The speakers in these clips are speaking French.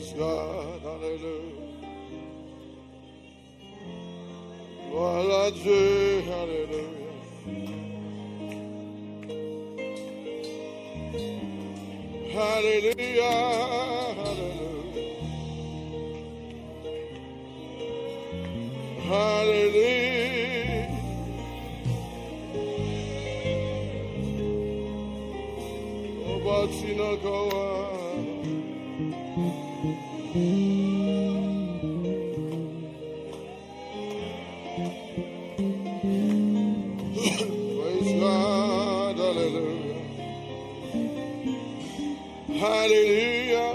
Praise God, hallelujah. Gloire à Dieu, hallelujah. Hallelujah, hallelujah. Hallelujah. Oh, but you know, go on. Praise God, hallelujah. Hallelujah.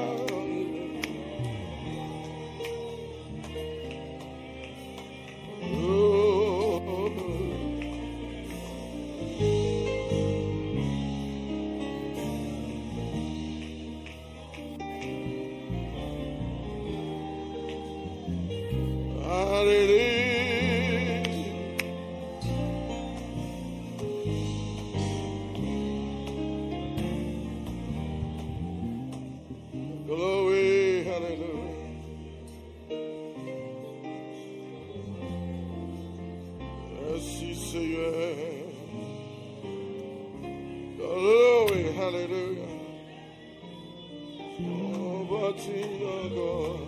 Glory, hallelujah. Merci Seigneur. Glory, hallelujah. Oh, but God.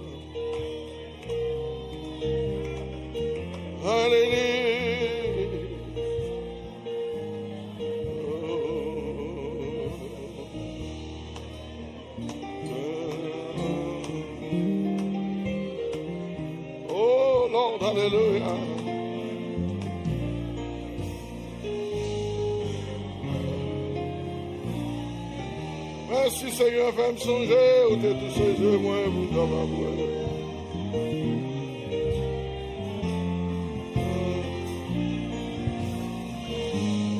Hallelujah. Oh Lord, hallelujah. Merci Seigneur, fais-moi songer, où t'es tous ces yeux, moi, vous dans ma voix.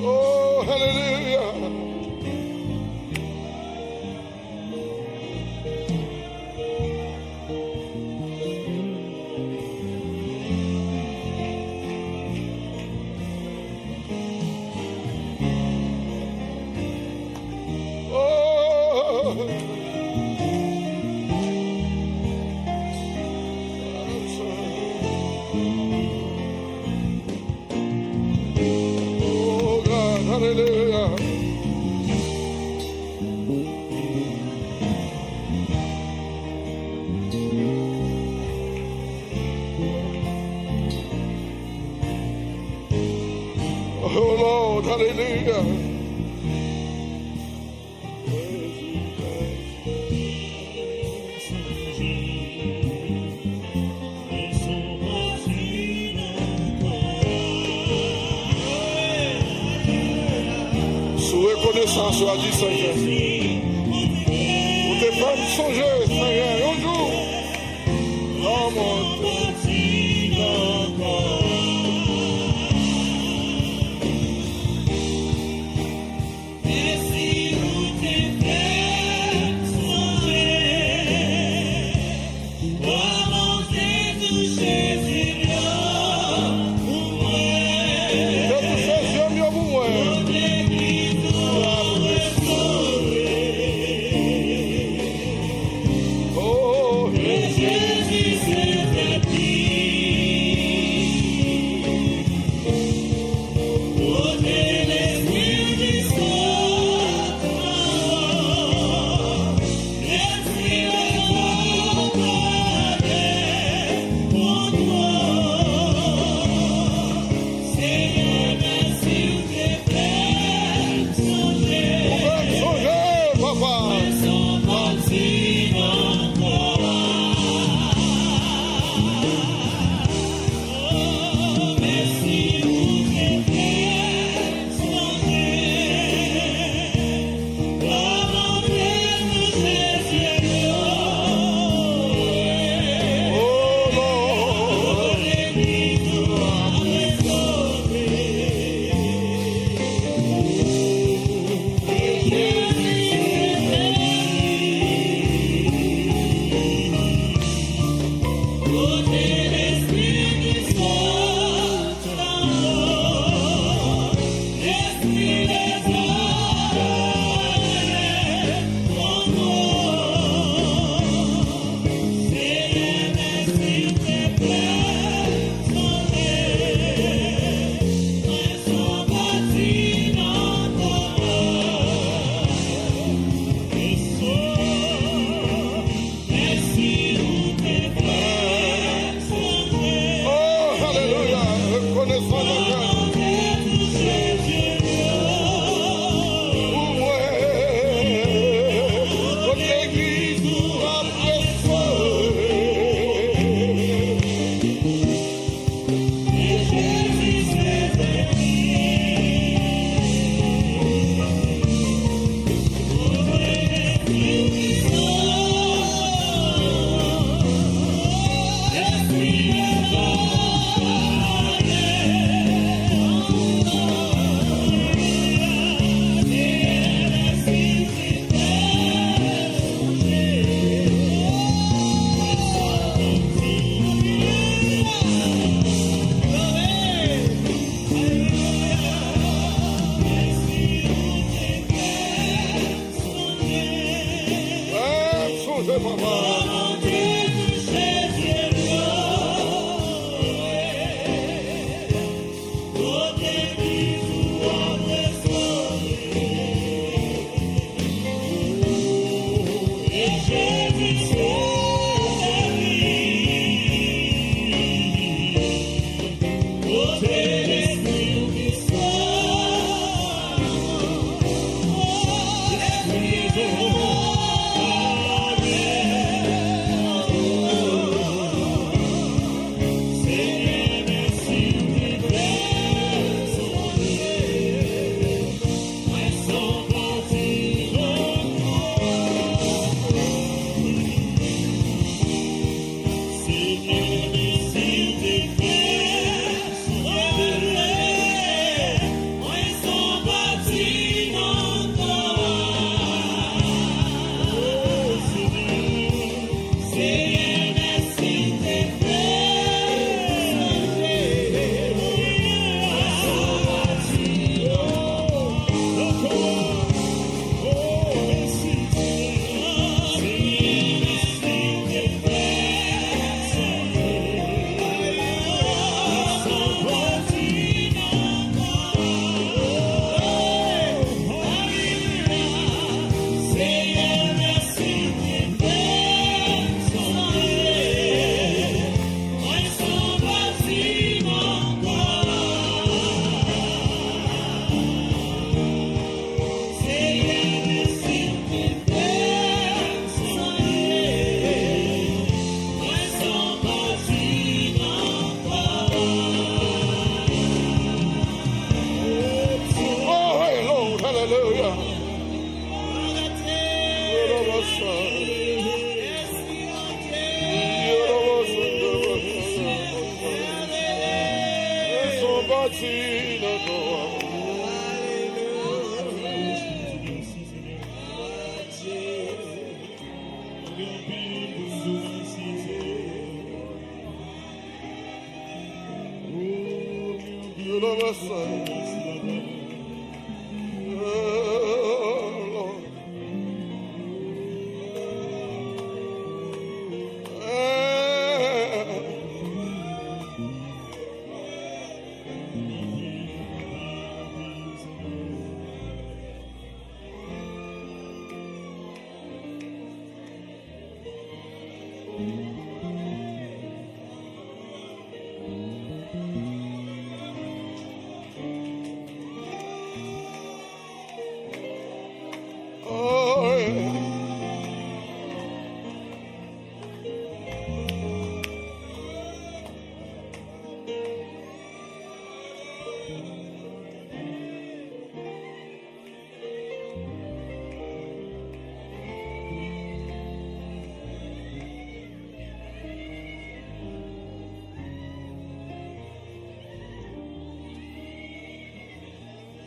Oh, hallelujah. Oh, God, hallelujah. Oh, Lord, hallelujah. Sous reconnaissance, soit dit Seigneur. Vous t'es pas songer, Seigneur, un jour. Oh mon Dieu.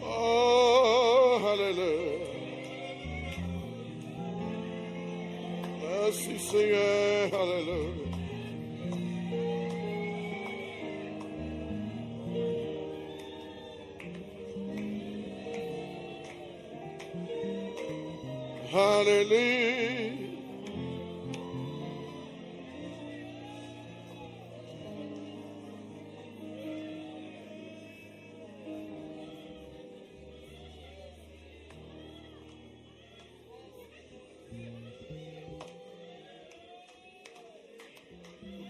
Oh, hallelujah. Merci Seigneur, hallelujah. Hallelujah.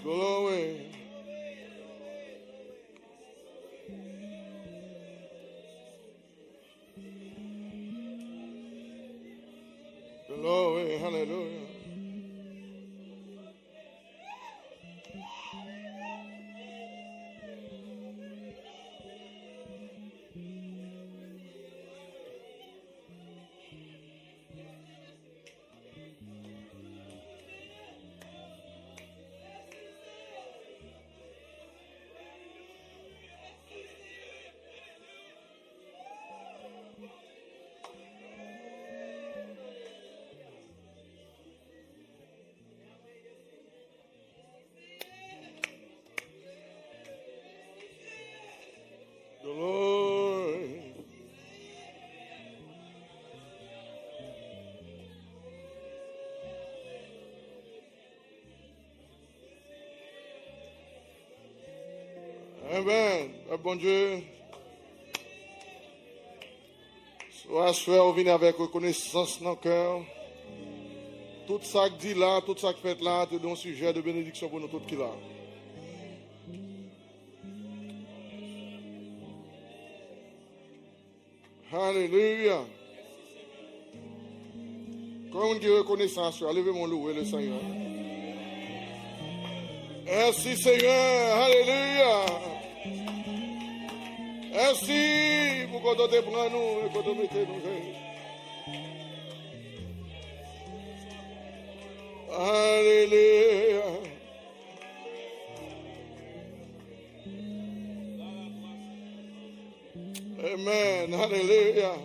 Glory. Glory, hallelujah. Glory. Amen. Bon Dieu. Soit frère, venez avec reconnaissance dans le cœur. Tout ça que dit là, tout ça que fait là, c'est un sujet de bénédiction pour nous tous qui là. Alléluia. Comme on dit reconnaissance, levez mon louer le Seigneur. Merci Seigneur. Alléluia. Merci pour qu'on te prenne nous et qu'on te mette nous. Alléluia. Amen. Hallelujah.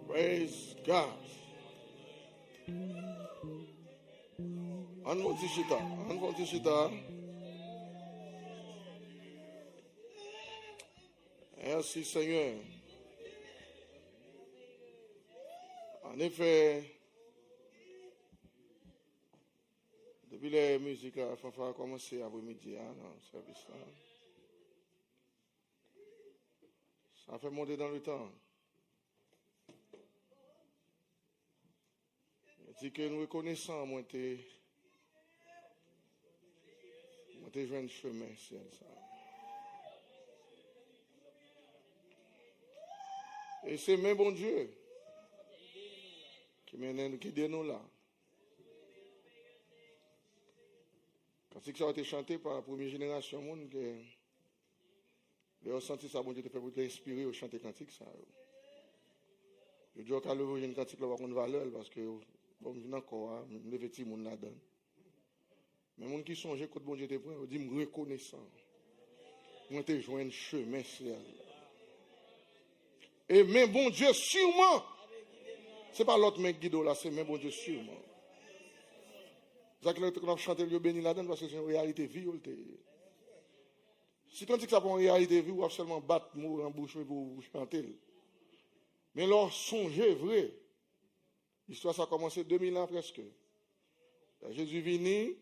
Praise God. Anvotishita. Merci Seigneur. En effet, depuis les musiques, il faut commencer après-midi dans le service. Ça fait monter dans le temps. Je dis que nous reconnaissons, moi, je joué un chemin, c'est ça. Et c'est même bon Dieu qui mène nous là. Quand ça a été chanté par la première génération, monde que les ressenti ça, bon Dieu te fait pour t'inspirer au chanter cantique ça. Je dis qu'à lever une cantique là, on va valeur parce que bon, je viens encore, je lever petit monde là-dedans. Mais les gens qui songent quand bon Dieu te prend, ils disent reconnaissant. Moi te joindre un chemin ciel. Et même bon Dieu sûrement. Ce n'est pas l'autre mec guido là, c'est même bon Dieu sûrement. C'est ça que nous chantons le béni là-dedans parce que c'est une réalité vie. Si tu dis que ça pour une réalité vie, on va seulement battre mot en bouche pour chanter. Mais leur songer vrai. L'histoire ça a commencé 2000 ans presque. Jésus est venu,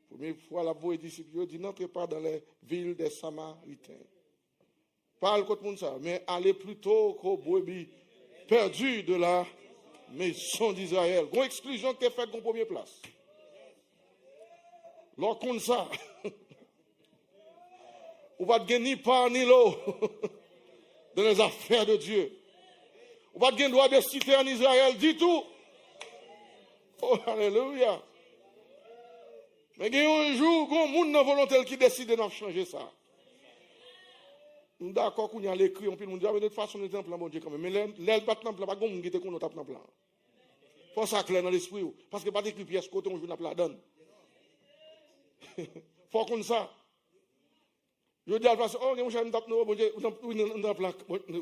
première fois la voix des disciples, il dit n'entrez pas dans les villes des Samaritains. Parle contre monde ça, mais allez plutôt qu'aux brebis perdues de la maison d'Israël. Une exclusion qui est faite en première place. Lors comme ça, on va gagner ni part ni l'eau dans les affaires de Dieu. On va gagner droit de cité en Israël, dit tout. Oh, alléluia. Mais il y a un jour, il y a un monde dans volonté qui décide de changer ça. Nous sommes d'accord qu'on y a l'écrit, on peut nous dire, mais de toute façon, nous sommes en plan, bon Dieu, quand même. Mais l'aile pas en plan, pas comme nous qui sommes en plan. Il faut ça clair dans l'esprit, parce que pas d'écrit pièce côté, on joue dans la donne. Il faut qu'on ça. Je dis à la place, oh, mon cher,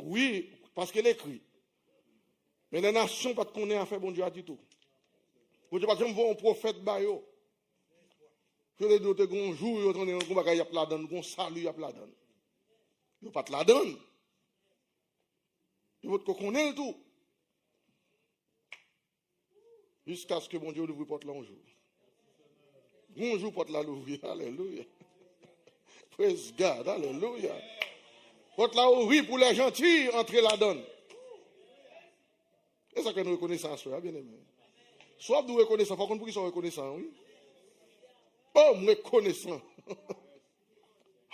oui, parce qu'elle écrit. Mais les nations, pas de connaître à faire, bon Dieu, à du tout. Bon Dieu, pas de voir un prophète, bayo. Je les dis, un jour, il y a un bagage à la donne, un salut à la donne. Il n'y a pas de la donne. Il faut qu'on connaisse tout. Jusqu'à ce que bon Dieu ouvre la porte là un jour. Un jour, porte là l'ouvrir. Alléluia. Praise God. Alléluia. Porte là ouvrir pour les gentils, entrer la donne. C'est ça que nous reconnaissons, bien aimé. Soit nous reconnaissons, il faut qu'on puisse être reconnaissant, oui. Oh, reconnaissant.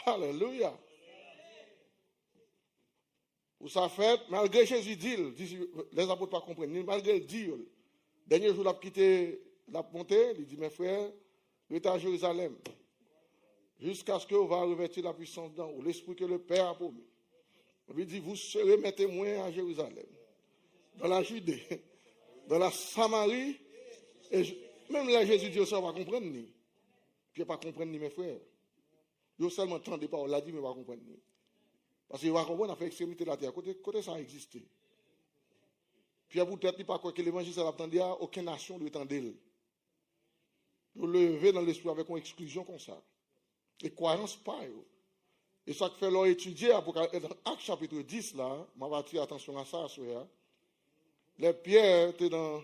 Alléluia. Pour ça fait, malgré Jésus dit, les apôtres pas comprennent, malgré le dit, dernier jour, il a quitté la montée, il dit, mes frères, restez à Jérusalem, jusqu'à ce que vous va revêtir la puissance d'en haut, l'esprit que le Père a promis. Il dit, vous serez mes témoins à Jérusalem, dans la Judée, dans la Samarie, et même là, Jésus dit, ça va comprendre, ni. Puis pas comprendre, ni mes frères. Ils seulement entendent pas, on l'a dit, mais pas comprendre, ni. Parce qu'il va comprendre, on a fait extrémité de la terre. Côté ça a existé. Puis à vous peut-être pas quoi que l'évangile ça l'attendait, aucune nation ne l'attendait. Vous levez dans l'esprit avec une exclusion comme ça. Et croyance pas. Et ça fait leur étudier dans Actes chapitre 10 là, m'a va attirer attention à ça, les pierres étaient dans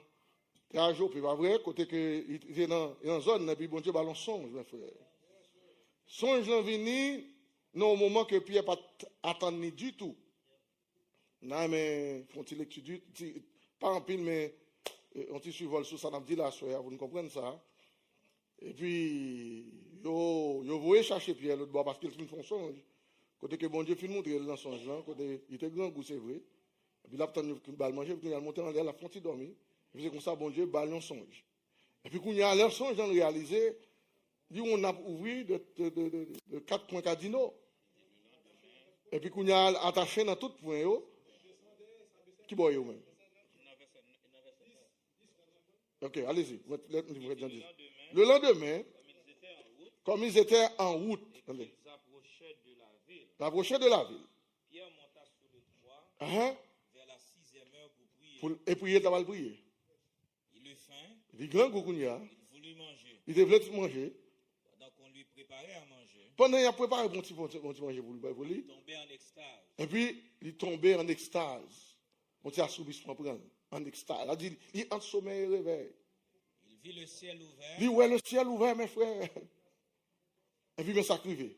à Jopé, pas vrai, côté que il était dans une zone, et puis bon Dieu ballon songe, mes frères. Songe l'en venu, non au moment que Pierre pas attendre du tout. Non mais font-ils lecture pas en pile mais on t'y survole sur ça n'a dit là soeur, vous ne comprenez ça. Et puis yo voyez chercher Pierre l'autre bord parce qu'il fait un songe. Côté que bon Dieu fait montrer dans songe là, côté il était grand goût c'est vrai. Et puis là peut-être que balle manger, puis il a monté en l'air la font-il dormir. Et c'est comme ça bon Dieu ballon songe. Et puis quand il y a leur songe dans le réaliser, dit on a ouvert de 4 points cardinaux. Et puis, qu'on y a attaché dans tout point, qui boit même? Ok, allez-y. Le lendemain, comme ils étaient en route, ils approchaient de la ville. Pierre monta sur le toit vers la 6e heure pour prier. Et prier, il va prier. Il eut faim. Il grand goût il voulut manger. Il voulait tout manger. Donc on lui préparait à manger. Pendant qu'il a préparé un petit manger pour lui. Il tombait en extase. Et puis, il tombait en extase. On t'a assoupissement prendre. En extase. Il a dit, il est en sommeil et réveil. Il vit le ciel ouvert. Il dit, ouais, le ciel ouvert, mes frères. Et puis, il m'a crié.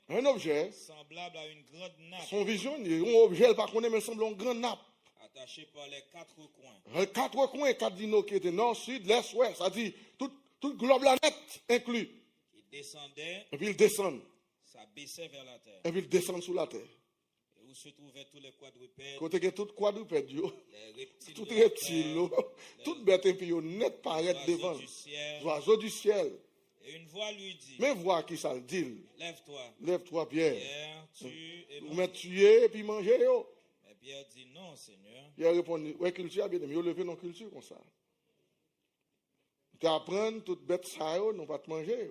Un objet semblable à une grande nappe. Son vision, un objet, par contre, mais semble une grande nappe. Attaché par les 4 coins. Les 4 coins, 4 dinos qui étaient nord, sud, l'est, ouest. Ça dit, tout globe la net inclus. Il descendait. Et puis il descend. Ça baissait vers la terre. Et puis il descend sous la terre. Et où se trouvaient tous les quadrupèdes. Côté que tout quadrupède, les reptiles, tout reptile, toute bête et puis net paraître devant. Les oiseaux du ciel. Et une voix lui dit. Mais voix qui ça le dit. Lève-toi. Lève-toi, Pierre. Pierre, tue et mange. Vous m'êtes tué et puis manger. Mais Pierre dit non, Seigneur. Pierre répond, ouais, culture, bien aimé, levé dans culture comme ça. tu apprends toute bête ça, non pas te manger.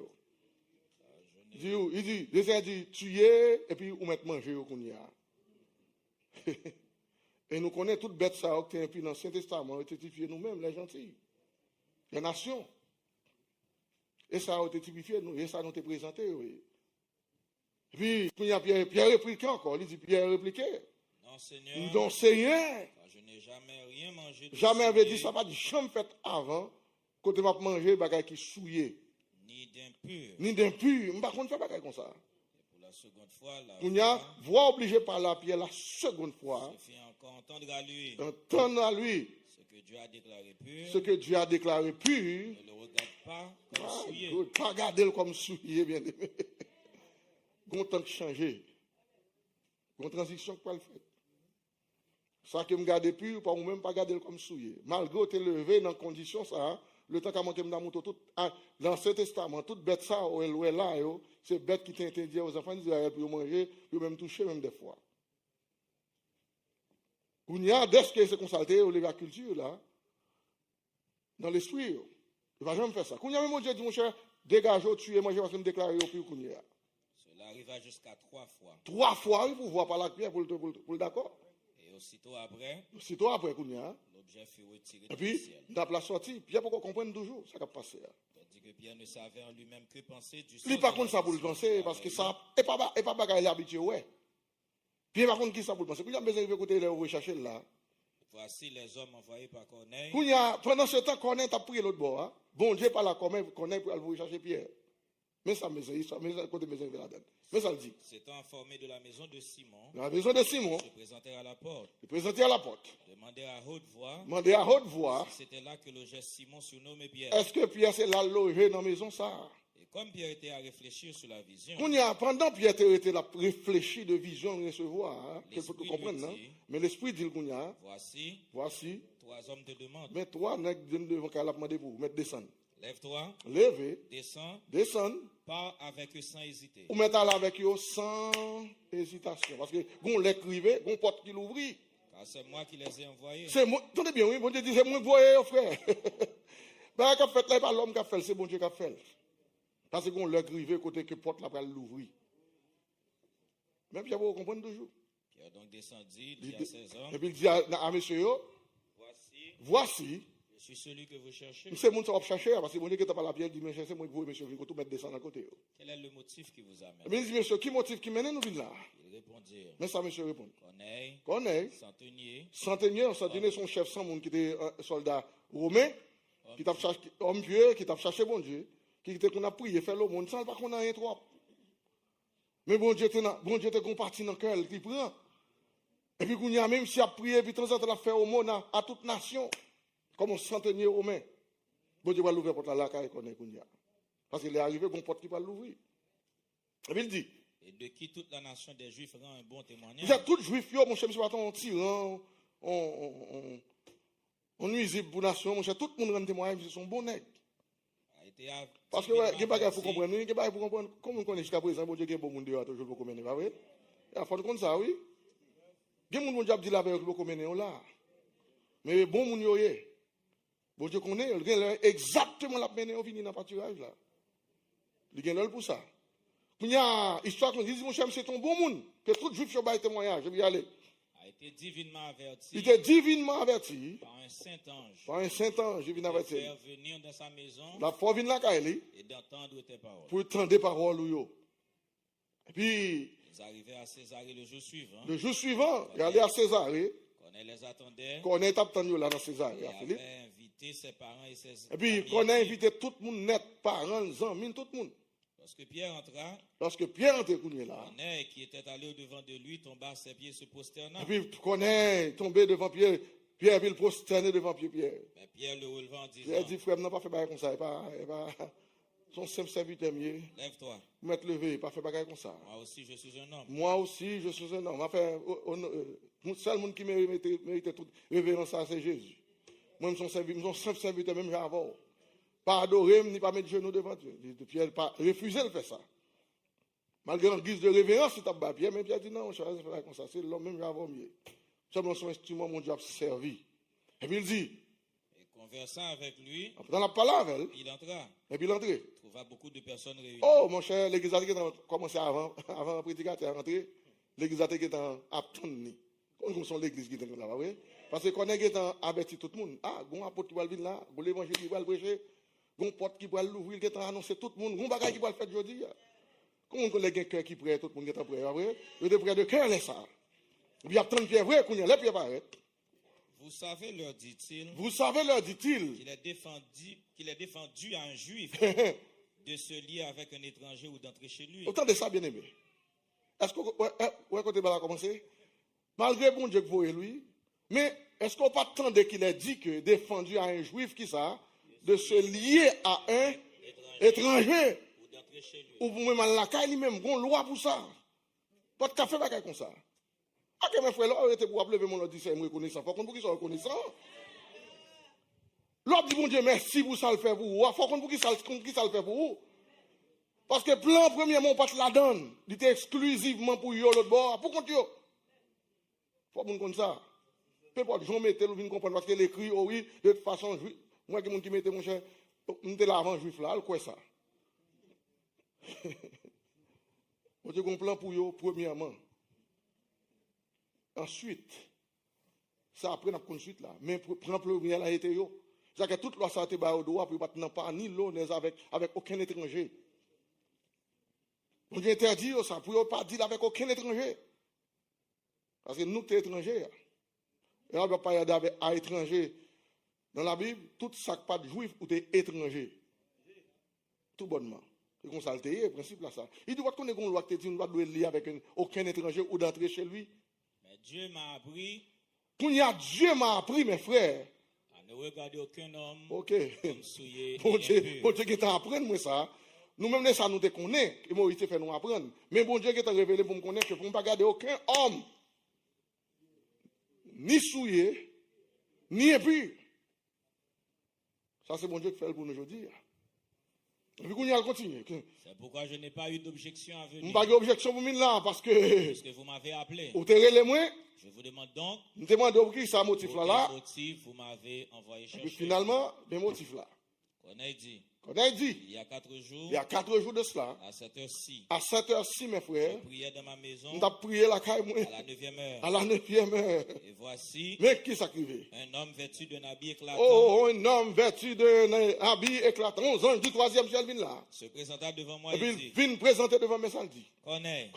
Il dit, Jésus dit, tuer et puis ou mettre manger au Kounia. Et nous connaissons toute bête ça qui est dans l'Ancien Testament, on est typifié nous-mêmes, les gentils, les nations. Et ça a été typifié, nous, et ça nous est présenté. Oui. Et puis, Pierre répliquait encore, il dit, Pierre répliquait. Non, Seigneur. Donc, Seigneur, Je n'ai jamais rien mangé de jamais avait dit souillé, ça, pas dit, jamais fait avant, quand tu vas manger, bagaille qui souillé, ni d'impur. ni d'impur, je ne vais pas faire bagaille comme ça. Et pour la seconde fois, la Kounia, voix obligé par la Pierre la seconde fois, se fit encore entendre à lui entendre à lui ce que Dieu a déclaré pur. ce que Dieu a déclaré pur. Ne le regarde pas comme Ah, souillé. good. Pas garder comme souillé, bien aimé. Content de changer. Une transition que pas le fait. Ça que me garder pur, pas ou même pas garder comme souillé. Malgré te lever dans condition ça, le temps qu'a monté dans moto tout dans l'Ancien Testament, toute bête ça ou est là c'est bête qui t'interdit aux enfants d'Israël pour manger, pour même toucher même des fois. Il y a dès que c'est consulté au la culture là dans l'esprit. Il va jamais faire ça. Quand il y a même Dieu dit mon cher, dégagez, tuez, mangez parce que me déclarer au plus qu'on y a. Cela arriva jusqu'à 3 fois. 3 fois, il faut voir par la pierre pour le d'accord. Et aussitôt après, Aussitôt après qu'on y a. l'objet fut retiré Et du puis, ciel. dans la sortie, Pierre pour qu'on comprenne toujours ça qui a passé. Tandis que Pierre ne savait en lui-même que penser du Lui par contre ça pour le penser parce que ça et pas bagaille habitué ouais. Pierre par contre qui ça pour le penser. Quand il y a besoin de côté les rechercher là. Voici les hommes envoyés par Corneille. Quand il y a pendant ce temps Corneille t'a prié l'autre bord. Hein? Bon Dieu par la Corneille pour aller rechercher Pierre. Mais ça me dit, ça me côté maison de la donne. Mais ça le dit. S'étant informés de la maison de Simon, Dans la maison de Simon, se présentèrent à la porte, il présentait à la porte. demandèrent à haute voix Demandait à haute voix, si c'était là que logeait Simon surnommé Pierre. est-ce que Pierre c'est là logé dans la maison ça? Et comme Pierre était à réfléchir sur la vision, Qu'on y a, pendant Pierre était là réfléchi de vision de recevoir, hein, que L'esprit pour comprendre, lui non? dit, Mais l'esprit dit qu'on y a, voici, voici, 3 hommes te demandent. mais toi, nègres devant qu'elle a demandé pour vous, mettre descendre. Lève-toi, Levez, descends, descendre, pars avec eux sans hésiter. ou mettre là avec eux sans hésitation. Parce que, on l'écrivait, on porte qui l'ouvrit. Car c'est moi qui les ai envoyés. C'est moi, attendez bien, oui, bon Dieu dit, c'est moi qui voyais, frère. Ben, qu'a fait là, pas l'homme qui a fait, c'est bon Dieu qui a fait. Parce qu'on l'écrivait côté que porte là pour l'ouvrir. Même Pierre, vous comprenez toujours. Pierre donc descendit, dit à ses hommes, Et puis il dit à monsieur, voici, je suis celui que vous cherchez. c'est mon qui va chercher, parce que mon Dieu qui t'a pas la pierre, dit, mais c'est moi qui vous, monsieur, vous tout mettre descendre à côté. Quel est le motif qui vous amène? Et puis il dit, monsieur, qui motive qui mène nous venir là? Ils répondirent, Mais ça, monsieur répond. Corneille, Connaît, centenier, centenier, son chef, sans monde qui était un soldat romain, qui t'a cherché, homme vieux, qui t'a cherché bon Dieu, qui était qu'on a prié, fait le monde, sans pas qu'on a rien trop. Mais bon Dieu, te comparti dans le cœur, qui prend. Et puis qu'on y a même si a prié, puis de temps en temps, il a fait au monde à toute nation, comme un centenier romain. Bon Dieu va l'ouvrir pour la caille qu'on y a. Parce qu'il est arrivé, bon porte qui va l'ouvrir. Et puis il dit, et de qui toute la nation des Juifs rend un bon témoignage. vous êtes tous juifs, mon cher, monsieur, on tyran, on nuisible pour la nation, mon cher, tout le monde rend témoignage, ils sont bons nègres. Parce que, ouais, il y a des pour comprendre, il y a des pour comprendre, comme on connaît jusqu'à présent, bon Dieu, il y a bon monde dehors, toujours pour mener, pas vrai? Il faut comprendre ça, oui. Il y a des gens qui disent la veille pour mener, là. Mais bon monde, il y a. Bon Dieu connaît, il y a exactement la mener, on finit dans le pâturage, là. Il y a pour ça. Il y a histoire qu'on dit, mon cher, c'est ton bon monde, que tout juif sur le témoignage, je vais y aller. A été divinement averti. Il était divinement averti. Par un saint ange. Par un saint ange, je viens avertir. De faire venir dans sa maison. La foi vient là, et d'entendre tes paroles. Pour entendre des paroles, yo. Et puis, ils arrivaient à Césarée le jour suivant. Le jour suivant, il allait à Césarée. Corneille les attendait. Corneille t'attendait là dans Césarée. Il avait invité ses parents et ses Et puis, Corneille invitait tout le monde net, parents, amis, tout le monde. Lorsque Pierre entra, là, Corneille, qui était allé au-devant de lui, tomba à ses pieds, se prosterna. Et puis, Corneille tombé devant Pierre, Pierre ville prosterné devant Pierre. Mais Pierre le relevant en disant, Pierre dit, frère, n'a pas fait bagarre comme ça, son simple serviteur mieux. Lève-toi. Mettre levé, pas fait bagarre comme ça. Moi aussi, je suis un homme. Moi aussi, je suis un homme. Le seul monde qui mérite toute révérence, c'est Jésus. Moi, je suis un simple serviteur, même avant. Pas adorer, ni pas mettre genoux devant Dieu. Pierre pas refusé de faire ça. Malgré en guise de révérence, il t'a battu Pierre, mais Pierre dit non, je vais faire comme ça. C'est l'homme même avant mieux. Seulement son instrument, mon Dieu a servi. Et puis il dit, conversant avec lui, Dans la parole avec elle, il entra, et puis il entrait. trouva beaucoup de personnes réunies. Oh, mon cher, l'église a commencé avant le prédicateur à rentrer. L'église a été à tourner. Comme sont l'église qui est là, oui. Parce qu'on est averti tout le monde. Ah, il y a un apôtre qui va venir là, il y a l'évangile qui va prêcher, il y a un porte qui va l'ouvrir, qui va annoncer tout le monde, il y a un bagage qui va le faire aujourd'hui. Comment on a un cœur qui prête, tout le monde qui est prêt, oui. Il est prêt de cœur, là, ça. Il y a 30 pieds vrai, qu'on y a les pieds pareils. Vous savez, leur dit-il, Vous savez, leur dit-il, qu'il est défendu à un juif de se lier avec un étranger ou d'entrer chez lui. autant de ça, bien aimé. Est-ce que vous côté va commencer? Malgré bon Dieu que vous voyez lui, mais est-ce qu'on pas attendre qu'il ait dit que défendu à un juif qui ça, de se lier à un étranger, Ou d'entrer chez lui. ou vous-même à la caille, lui-même, une loi pour ça. Pas de café, pas comme ça. Ah, que mes frères, là, était pour lever mon ordre, dit c'est reconnaissant. Faut qu'on pour qu'ils soient reconnaissants. L'autre dit, bon Dieu, merci pour ça le fait pour vous. Faut qu'on pour qu'ils ça le fait pour vous. Parce que plan, premièrement, pas la donne. Il était exclusivement pour yo l'autre bord. Pour compte yo. Faut qu'on comme ça. Peu importe, j'en mettais, vous venez comprendre, parce qu'elle écrit, oh oui, de toute façon, moi, qui mettait mon cher, nous étions là avant juif là, quoi ça? Bon Dieu, qu'on plan pour yo, premièrement. Ensuite, ça après, on a construit là. Mais prend premier là, été yo. C'est-à-dire que toute loi, ça a été bas au droit, puis maintenant, pas ni l'eau, avec aucun étranger. On dit interdit ça, pour ne pas dire avec aucun étranger. Parce que nous, sommes étrangers. Et on ne va pas y aller avec un étranger. Dans la Bible, tout ça pas de juif ou des étrangers. Tout bonnement. C'est comme ça le principe là ça. Il dit qu'on est une loi qui dit qu'on ne doit lier avec aucun étranger ou d'entrer chez lui. Mais Dieu m'a appris. Dieu m'a appris, mes frères. À ne regarder aucun homme Ok. comme souillé. Bon Dieu qui t'a appris moi ça. Nous-mêmes, ça nous te connaît. Et Moïse fait nous apprendre. Mais bon Dieu qui t'a révélé pour me connaître que pour ne pas garder aucun homme. Ni souillé, ni impur. Ça, c'est bon Dieu qui fait pour nous aujourd'hui. Et puis, on a continué. C'est pourquoi je n'ai pas eu d'objection à Je venir. n'ai pas d'objection pour moi là, parce que. Puisque vous m'avez appelé. Vous te moi. Je vous demande donc. Je te demande pour qui ça motif Pour là. quel motif vous m'avez envoyé Et chercher. puis finalement, des motifs là. On a dit. Qu'on a dit, Il y a 4 jours. il y a 4 jours de cela, À cette heure-ci. à 7h6, mes Je frères, priais dans ma maison. nous avons prié la caille moi, À la 9e heure. à la 9e heure. Et voici Mais qui s'accrivait? un homme vêtu d'un habit éclatant. Oh, un homme vêtu d'un habit éclatant. 11 ans du 3e ciel vient là. Se présenta devant moi Et et puis dit. il vient présenter devant mes samedis. Connais.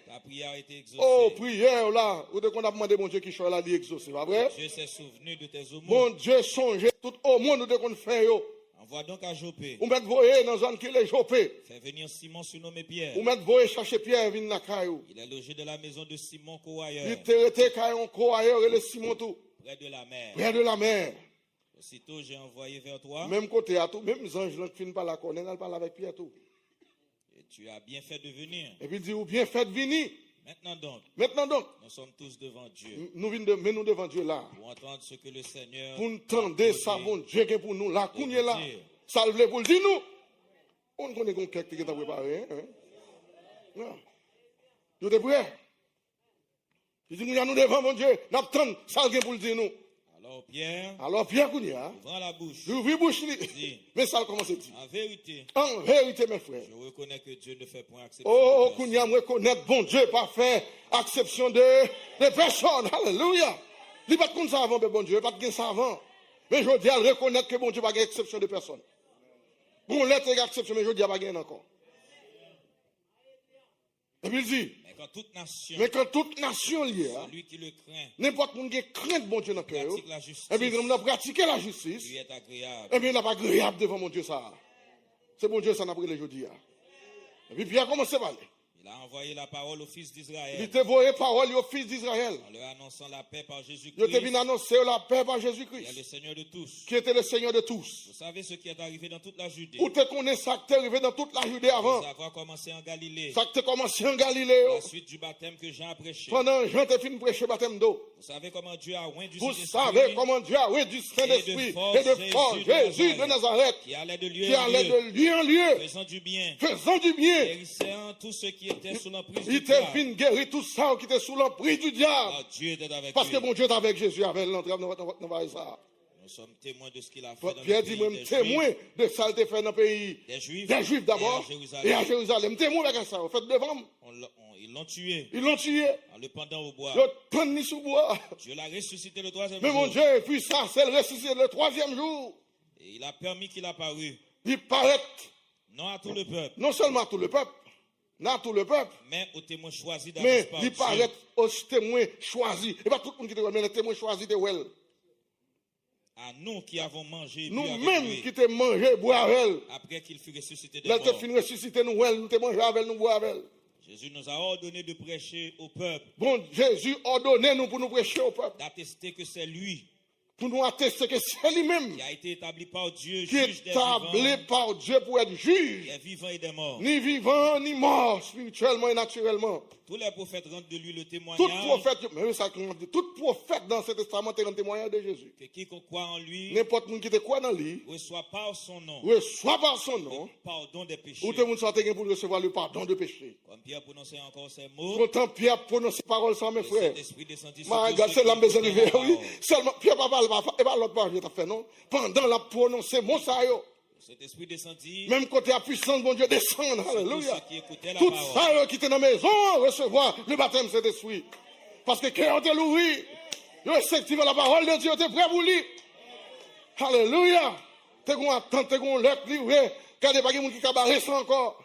Ta Ta prière a été exaucée. oh, prière là. Ou de qu'on a demandé mon Dieu qui soit là, lui exaucé, pas vrai? Dieu s'est souvenu de tes aumônes. Mon Dieu songe tout au monde de qu'on fait yo. Envoie donc à Jopé. Ou mettre voyer dans zone qui est Jopé. Fais venir Simon surnommé Pierre. Ou mettre voyer chercher Pierre vient na caillou. Il est logé de la maison de Simon Il Coailleur, te rete caillou ko ailleurs et le Simon tout. près de la mer. Près de la mer. Aussitôt j'ai envoyé vers toi. Même côté à tout, même les anges qui finissent par la connaître, elle parle avec Pierre tout. Et tu as bien fait de venir. Et puis il dit, ou bien faites venir. Maintenant donc, Maintenant donc, nous sommes tous devant Dieu nous venons devant Dieu là. pour entendre ce que le Seigneur Pour nous tendre ça, bon Dieu qui est pour nous là, qu'on est là. dire. Ça le voulait pour le dire nous. On connaît qu'on quelque qui t'a préparé. Non. Nous sommes prêts. Il dit, nous devant mon Dieu, nous attendons ça pour le dire nous. Alors Pierre, qu'on y a, ouvrant la bouche, j'ouvre bouche. dit, Mais ça commence à dire. en vérité, mes frères. je reconnais que Dieu ne fait point exception. Oh, de qu'on y personne. a reconnaître bon Dieu pas fait exception de personnes. Alléluia. Il n'y a pas de comme ça avant, mais bon Dieu, pas de ça avant. Mais je dis à reconnaître que bon Dieu pas exception de personne. Bon, lettre exception, mais je dis à pas encore. Et puis il dit, mais quand toute nation liée, celui qui le craint, n'importe qui craint bon Dieu dans le cœur, pratique la justice, et puis il a pratiqué la justice, lui est agréable. et puis il n'a pas agréable devant mon Dieu ça. C'est bon Dieu ça n'a pas le jeudi. Et puis Pierre commence à parler. Il a envoyé la parole aux fils Il d'Israël t'a envoyé parole aux fils d'Israël. en leur annonçant la paix par Je Jésus-Christ, t'ai bien annoncé la paix par qui est le Jésus-Christ, Seigneur de tous. qui était le Seigneur de tous. Vous savez ce qui est arrivé dans toute la Judée. Où te connais ça qui t'est arrivé dans toute la Judée avant. Après avoir commencé en Galilée, Ça qui t'est commencé en Galilée. la suite du baptême que Jean a prêché. Pendant Jean t'a fini prêcher baptême d'eau. Vous savez comment Dieu a oint du Vous Saint-Esprit savez comment Dieu a oui du Saint-Esprit et de force Jésus de Nazareth qui allait de lieu qui en allait lieu, de lieu en lieu, faisant du bien, faisant du bien. guérissant tous ceux qui étaient sous l'emprise Il du t'a diable. fini guérir tout ça qui était sous l'emprise du diable. Alors Dieu était avec Parce lui. que bon Dieu est avec Jésus, avec l'entrée dans ça. Nous sommes témoins de ce qu'il a fait dans Pierre le dit, pays moi, des témoin Juifs, de ça qu'il a fait dans le pays des Juifs d'abord et à Jérusalem. Témoin de ça. En fait, devant, Ils l'ont tué ils l'ont tué. en le pendant au bois. Ils l'ont pendu sous bois. Dieu l'a ressuscité le troisième Mais mon jour. Dieu, puis ça, c'est le ressuscité le troisième jour. Et il a permis qu'il apparût, Il paraît, non à tout le peuple, non seulement à tout le peuple, non à tout le peuple, mais aux témoins choisis mais d'avance par il Dieu. paraît aux témoins choisis. Et pas tout le monde qui te mais les témoins choisis de well. À nous qui avons mangé et bu Nous-mêmes avec qui lui, te mangé, boire avec elle. après qu'il fut ressuscité des Là, tu morts. finis ressusciter nous, elle, nous te mangé avec elle, nous boire avec elle. Jésus nous a ordonné de prêcher au peuple, Bon, Jésus ordonné nous pour nous prêcher au peuple. d'attester que c'est lui Pour nous attester que c'est lui-même qui a été établi par Dieu, qui est juge des établi vivants, par Dieu pour être juge. des vivants et des morts. Ni vivant, ni mort, spirituellement et naturellement. Tous les prophètes rendent de lui le Tout témoignage prophète, mais ça, tout prophète dans cet testament est un témoignage de Jésus. que quiconque croit en lui N'importe qui te croit dans lui, reçoit par son nom reçoit par son nom, pardon des péchés. ou tout le monde soit pour recevoir le pardon de péché. Comme Pierre prononçait encore ces mots, Pourtant, Pierre prononce ces paroles sans mes le frères. Saint-Esprit descendit sur My tous God, ceux c'est qui l'âme besoin de écoutaient la vivre, oui. parole. Seulement, Pierre et pas l'autre parole, fait non. Pendant la prononcer, mot ça, yo. Le Saint-Esprit descendit Même côté la puissance, bon Dieu, descend, sur tous alléluia. ceux qui écoutaient la Tout parole. ça, yo, qui était dans la maison, recevoir le baptême de Saint-Esprit. Parce que cœur te loué, yo, effectivement, la parole de Dieu, t'es prêt pour lui. Alléluia. T'es qu'on attend, t'es qu'on lettre livrée. Regardez pas qui moun qui cabaret ça encore.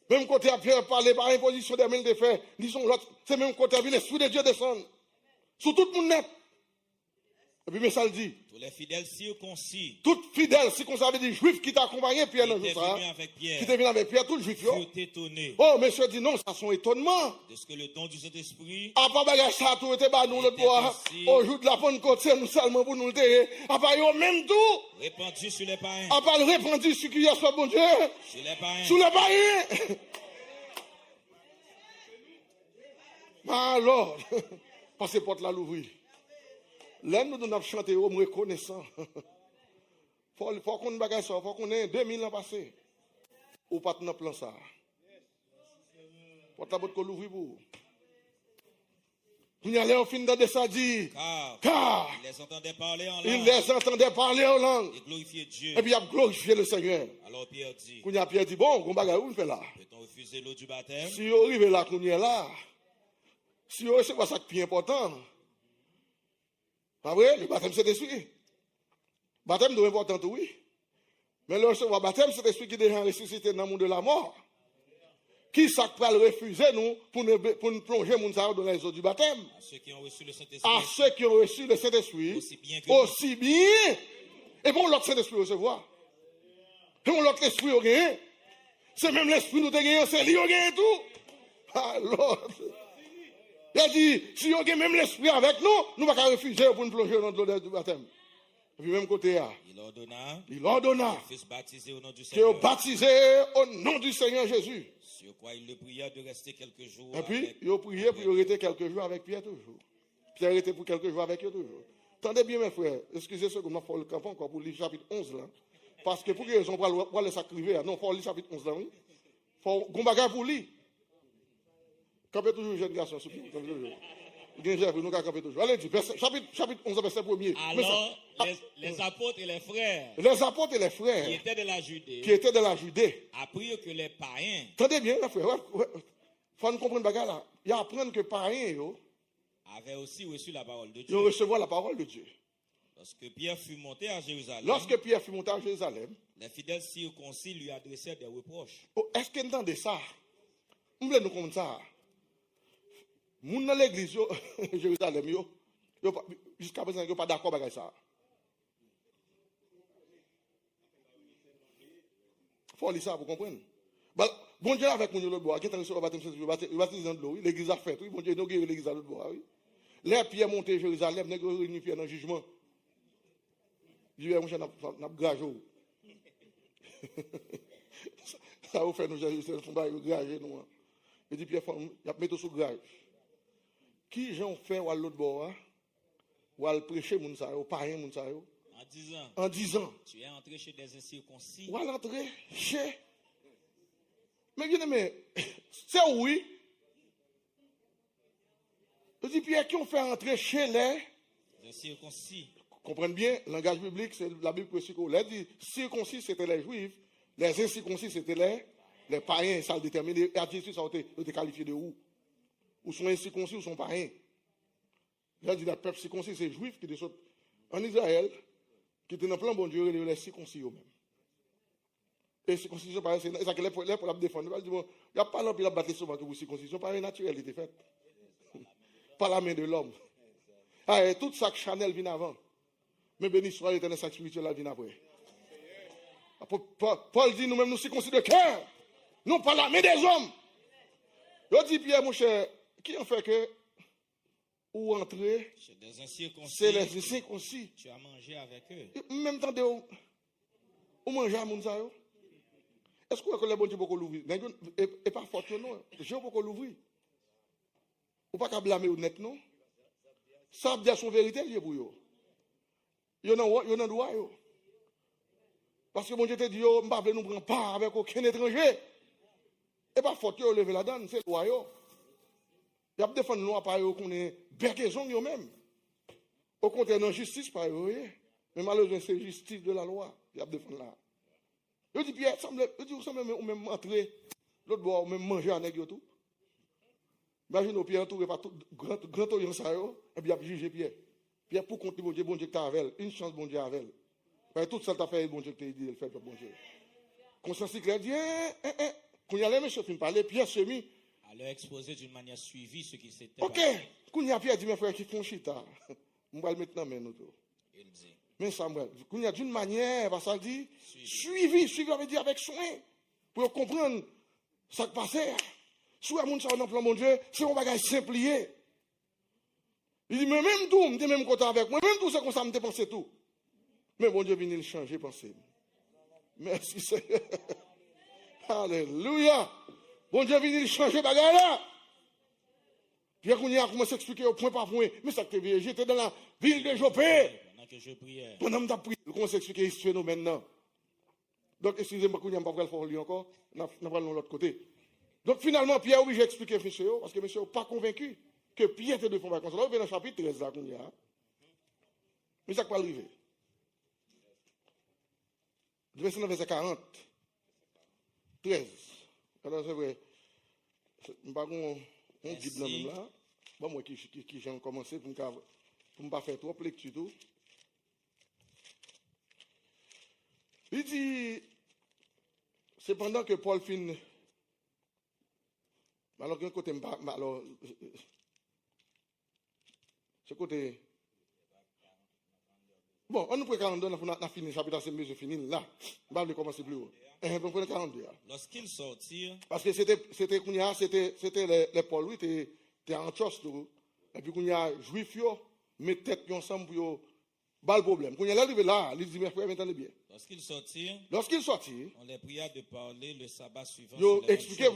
Même côté à Pierre parler par imposition des mains de fait, disons l'autre, c'est même côté à l'Esprit de Dieu descend. Sur tout le monde net. Et puis, mais ça le dit. Tous les fidèles circoncis Tout fidèle, si qu'on savait des juifs qui t'accompagnaient, Pierre, qui dans étaient tout ça, venus avec qui Pierre étaient venus avec Pierre, tout le juif, yo. furent étonnés Oh, monsieur dit non, ça son étonnement. de ce que le don du Saint-Esprit À part bagage ça, tout était bas nous, l'autre bois. Au jour de la Pentecôte, c'est nous seulement pour nous le dire. À part yo même tout. répandu sur les païens. À part le répandu sur qui y a soit bon Dieu. Sur les païens. Sous les païens. Alors, passez porte là l'ouvrir. Là, nous devons chanter au moins reconnaissant. Faut qu'on bagaille ça, faut qu'on ait 2000 ans passés. Ou pas dans plan ça. Porte la botte qu'on l'ouvre pour. Vous y allez au fin de ça dit. Car il les entendait parler en il langue les entendait parler en langue. et glorifier Dieu. Et puis il a glorifié le Seigneur. Alors Pierre dit, Quand Pierre dit, bon, on bagaille où on fait là? peut-on refuser l'eau du baptême? Si on arrive là, qu'on y est là. Si on c'est pas ça qui est important. Pas vrai? Le baptême, c'est l'esprit. Baptême est important, oui. Mais le recevoir baptême, c'est l'esprit qui est déjà ressuscité dans le monde de la mort. Qui ça peut le refuser, nous, pour nous plonger mon savoir dans les eaux du baptême? À ceux qui ont reçu le À Saint-Esprit, ceux qui ont reçu le Saint-Esprit, aussi bien. Et bon, l'autre Saint-Esprit recevoir. Et bon, l'autre esprit au gain. C'est même l'esprit nous te gagné, c'est lui au gain tout. Alors, il a dit, si on a même l'esprit avec nous, nous ne pouvons pas refuser pour nous plonger dans l'eau du baptême. Et puis même côté là, il ordonna qu'il fils baptisé au nom du que Seigneur. baptisé au nom du Seigneur Jésus. Sur quoi il le pria de rester quelques jours. Et puis, avec- il a prié pour il était quelques jours avec Pierre toujours. Pierre était pour quelques jours avec eux toujours. Tendez bien, mes frères, excusez ce que je le camp encore pour le chapitre 11 là. Parce que pour que raison pour le sacrifier, non, il faut le chapitre 11 là, oui. Il faut qu'on bagarre pour lui. Campez toujours, jeune garçon, s'il vous plaît. Nous camper toujours. Allez, dis, chapitre 11, verset 1er. Alors, les apôtres et les frères Les apôtres et les qui frères étaient de la Judée qui étaient de la Judée. apprirent que les païens Attendez bien, mes frères. Il faut nous comprendre bagarre là. Il y a apprendre que païens, avaient aussi reçu la parole de ils Dieu. ont recevoir la parole de Dieu. Lorsque Pierre fut monté à Jérusalem, Lorsque Pierre fut monté à Jérusalem, les fidèles circoncis lui adressèrent des reproches. oh, est-ce qu'on entend ça? Vous voulez nous comprendre ça? Moun dans l'église, Jérusalem, jusqu'à présent, ils ne sont pas d'accord avec ça. Il faut lire ça pour comprendre. Bon Dieu avec mon l'autre bois, qui est en train de baptême dans l'eau, l'église a fait, oui, bon Dieu, nous avons l'église à l'autre bois, oui. Les Pierre monté à Jérusalem, nous avons réuni Pierre dans le jugement. Je dis, mon cher, nous avons gragé. Ça vous fait nous, Jérusalem, nous avons gragé, nous. Je dis, Pierre, il y a mis tout sous grage. Qui j'en fait ou à l'autre bord, ou à prêcher moun sa yo, païen moun sa yo, En 10 ans, tu es entré chez des incirconcis. ou à l'entrée chez. Mais bien aimé, c'est oui. Je dis Pierre qui ont fait entrer chez les Incirconcis. Comprenez bien, le langage biblique, c'est la Bible que les dit circoncis, c'était les juifs, les incirconcis, c'était les païens, ça le détermine. Et à Jésus, ça a été qualifié de où? Ou sont incirconcis ou sont païens. Là, dit le peuple circoncis, c'est les juifs qui descendent en Israël, qui étaient dans le plan bon Dieu, les circoncis eux-mêmes. Et circoncision, pareil, c'est ça que les pour la défendre. Il n'y a pas l'homme qui a battu souvent que vous circoncision, pareil, naturel, il était fait. Par la main de l'homme. Ah, et tout ça que Chanel vient avant. Mais béni soit l'éternel sac spirituel là vient après. Paul dit nous-mêmes nous circoncis de cœur. Non pas la main des hommes. Je dis Pierre, mon cher, qui en fait que ou entrer, c'est les incirconcis. Tu as mangé avec eux. Même temps de ou manger à mon ça. Est-ce que les bon Dieu beaucoup l'ouvrir? Et pas fort non. Je beaucoup l'ouvrir. Ou pas qu'à blâmer honnête non. Ça veut dire son vérité lié pour eux. Yo nan droit yo. Parce que mon Dieu te dit yo m'pa vle nous prendre part avec aucun étranger. Et pas faute yo lever la donne, c'est droit yo. Y a défendre nous pas yo qu'on est bergaison yo même. Au contraire non justice pas yo. Mais malheureusement c'est justice de la loi. Y a défendre là. Yo dit Pierre semble même entrer l'autre bois même manger avec yo tout. Imagine Pierre entouré par tout grand orient ça yo et puis a juger Pierre. Pierre, pour compter bon Dieu que tu as avec elle, une chance bon Dieu avec elle. Parce que tout ça t'a fait bon Dieu que tu as dit, elle fait bon Dieu. Conscience claire dit, quand il y a les messieurs qui me parlaient, Pierre se mit. À leur exposer d'une manière suivie ce qui s'était Ok, quand il y a Pierre dit, mes frères qui font chita, on va le mettre dans mes nous. Il dit. Mais Samuel, quand il y a d'une manière, ça dit, suivi, veut dire avec soin, pour comprendre ce qui passait. Si on a mon dans plan mon Dieu, c'est un bagage simplifié. Il dit, mais même tout, je suis même content avec moi, même tout, c'est comme ça, je me pensé tout. Mais bon Dieu vient le changer, pensez. Merci Seigneur. Alléluia. Bon Dieu vient le changer, bagarre là. Puis quand il a commencé à expliquer au point par point, mais ça que tu j'étais dans la ville de Jopé. Pendant que je priais. Pendant que tu as prié, il commence à expliquer ce phénomène maintenant. Donc, excusez-moi, il n'y a pas de faire encore, on va de l'autre côté. Donc finalement, Pierre, oui, j'ai expliqué à monsieur, parce que monsieur n'est pas convaincu que Pierre était de fond vacances. Là, on vient dans le chapitre 13, là, qu'on y a. Mais ça ne va pas arriver. Je vais dans le verset 40. 13. Alors, c'est vrai. Je ne sais pas on guide dans même là. Bon, moi qui j'ai commencé pour ne pas faire trop lecture tout. Il dit, c'est pendant que Paul finit. Alors, d'un côté, alors, ce côté. Bon, on nous prend 42, on a fini le chapitre 5, mais je finis là. On va commencer plus haut. On prend 42. Lorsqu'ils sortirent. Parce que c'était les Paul, oui, c'était en Antioche, et puis, quand il y a juifs, mettent tête ensemble pour pas le problème. Quand il est arrivé là, il dit, mes frères, m'entendez bien. Lorsqu'ils sortirent, on les pria de parler le sabbat suivant. Ils expliqué,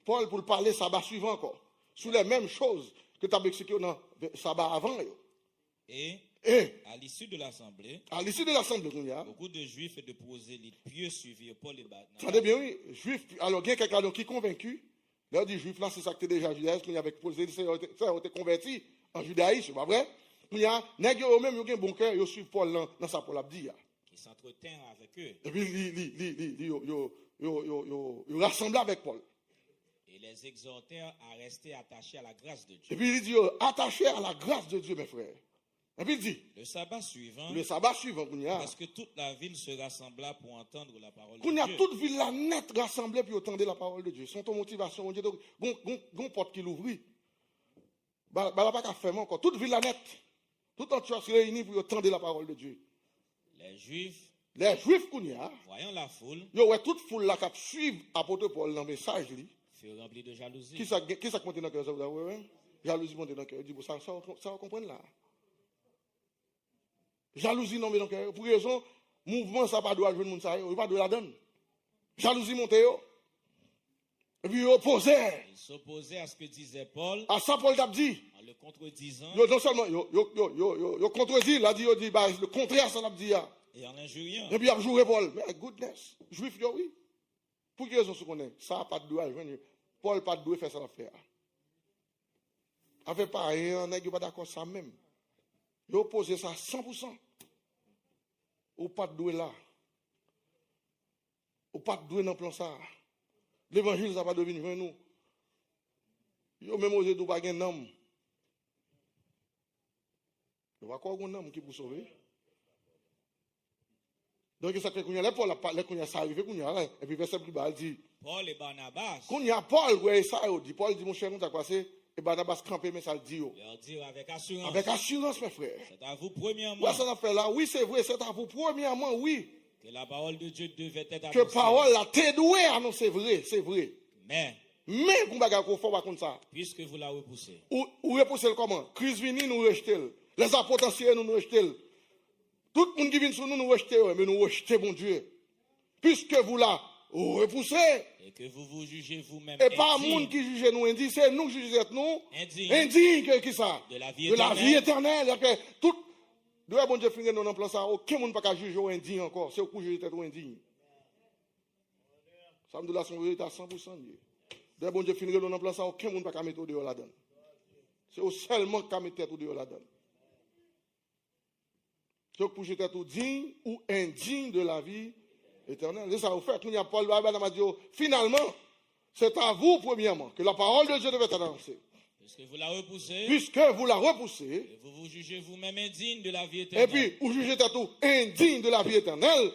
Paul, pour parler sabbat suivant encore. Sur les mêmes choses que tu as expliqué dans le sabbat avant. Et à l'issue de l'assemblée, beaucoup de juifs et de prosélytes pieux suivirent Paul et Barnabas. Attendez bien, oui, juifs, alors il y a quelqu'un qui est convaincu. Là, dit juif, là, c'est ça que tu es déjà judaïsme, il y avait prosélytes, ça a été converti en judaïsme, c'est pas vrai? Il y a des gens qui ont un bon cœur, ils suivent Paul dans sa Paul Abdi. Qui s'entretint avec eux. Et puis, ils rassemblent avec Paul. Et les exhortèrent à rester attachés à la grâce de Dieu. Et puis, il dit, attachés à la grâce de Dieu, mes frères. Et puis, il dit, le sabbat suivant, parce que toute la ville se rassembla pour entendre la parole de Dieu. Dieu. Toute ville la nette rassemblée pour entendre la parole de Dieu. C'est ton motivation, mon Dieu. Gon porte qui l'ouvrit. Bah, pas qu'à faire encore. Toute ville la nette. Tout entier se réunit pour entendre la parole de Dieu. Les Juifs, voyant la foule, toute foule là qui suit l'apôtre Paul dans le message, furent remplis de jalousie. Qui ça monte dans le cœur? Jalousie monte dans le cœur. Il dit, ça va comprendre là. Jalousie non mais dans le cœur. Pour raison, mouvement ça pas doit jouer le monde ça, il pas de la donne. Jalousie monte. Et puis il s'opposait à ce que disait Paul. À ça Paul t'a dit. En le contredisant. Non seulement yo contredit, il a dit le contraire ça l'a dit. Et en l'injuriant. Et puis il a joué Paul. Mais goodness, juif oui. Pour quelle raison se connaît? Ça pas de droit joindre. Paul pas de droit faire ça l'affaire. Avec pas rien, on n'est pas d'accord ça même. Il opposé ça 100%. ou pas de doué là. Ou pas de doué dans le plan ça. L'évangile, ça va devenir nous. Yo même osé de pas un homme. Il va quoi un homme qui pour sauver. Donc ça fait qu'on y a Paul là qu'on y a ça arrivé qu'on y a et puis verset plus bas il dit Paul et Barnabas qu'on y a Paul ouais ça il dit Paul dit mon cher nous t'a passé et Barnabas campé mais ça le dit yo. leur dit avec assurance. Avec assurance mes frères. C'est à vous premièrement Ouais ça fait là oui c'est vrai c'est à vous premièrement oui que la parole de Dieu devait être que annoncée. parole là t'es doué annonce c'est vrai. Mais Mais qu'on bagarre qu'on fait pas comme ça. puisque vous la repoussez, Ou repousser le comment? Christ vini nous rejeter. Les apôtres anciens nous rejeter. Tout le monde qui vient sur nous rejeter mais nous rejeter bon Dieu. Puisque vous là repoussez. et que vous vous jugez vous-même Et pas indignes monde qui juge nous indignes, c'est nous qui jugeons nous Indignes. indignes que qui ça? de la vie De la éternelle. vie éternelle. Que tout doit bon Dieu finir nous dans plan ça, aucun monde pas juger indigne encore, c'est au coup juger tête indigne. Ça me dit là son vérité à 100%. Doit bon Dieu finir nous dans plan ça, aucun monde pas mettre dehors là-dedans. C'est seulement qu'à mettre tête dehors là-dedans. C'est pour jeter tout digne ou indigne de la vie éternelle. C'est ça vous faites. Nous, Paul m'a dit, finalement, c'est à vous, premièrement, que la parole de Dieu devait être annoncée. Puisque vous la repoussez, Puisque vous la repoussez, et vous vous jugez vous-même indigne de la vie et éternelle. puis vous jugez tout indigne de la vie éternelle,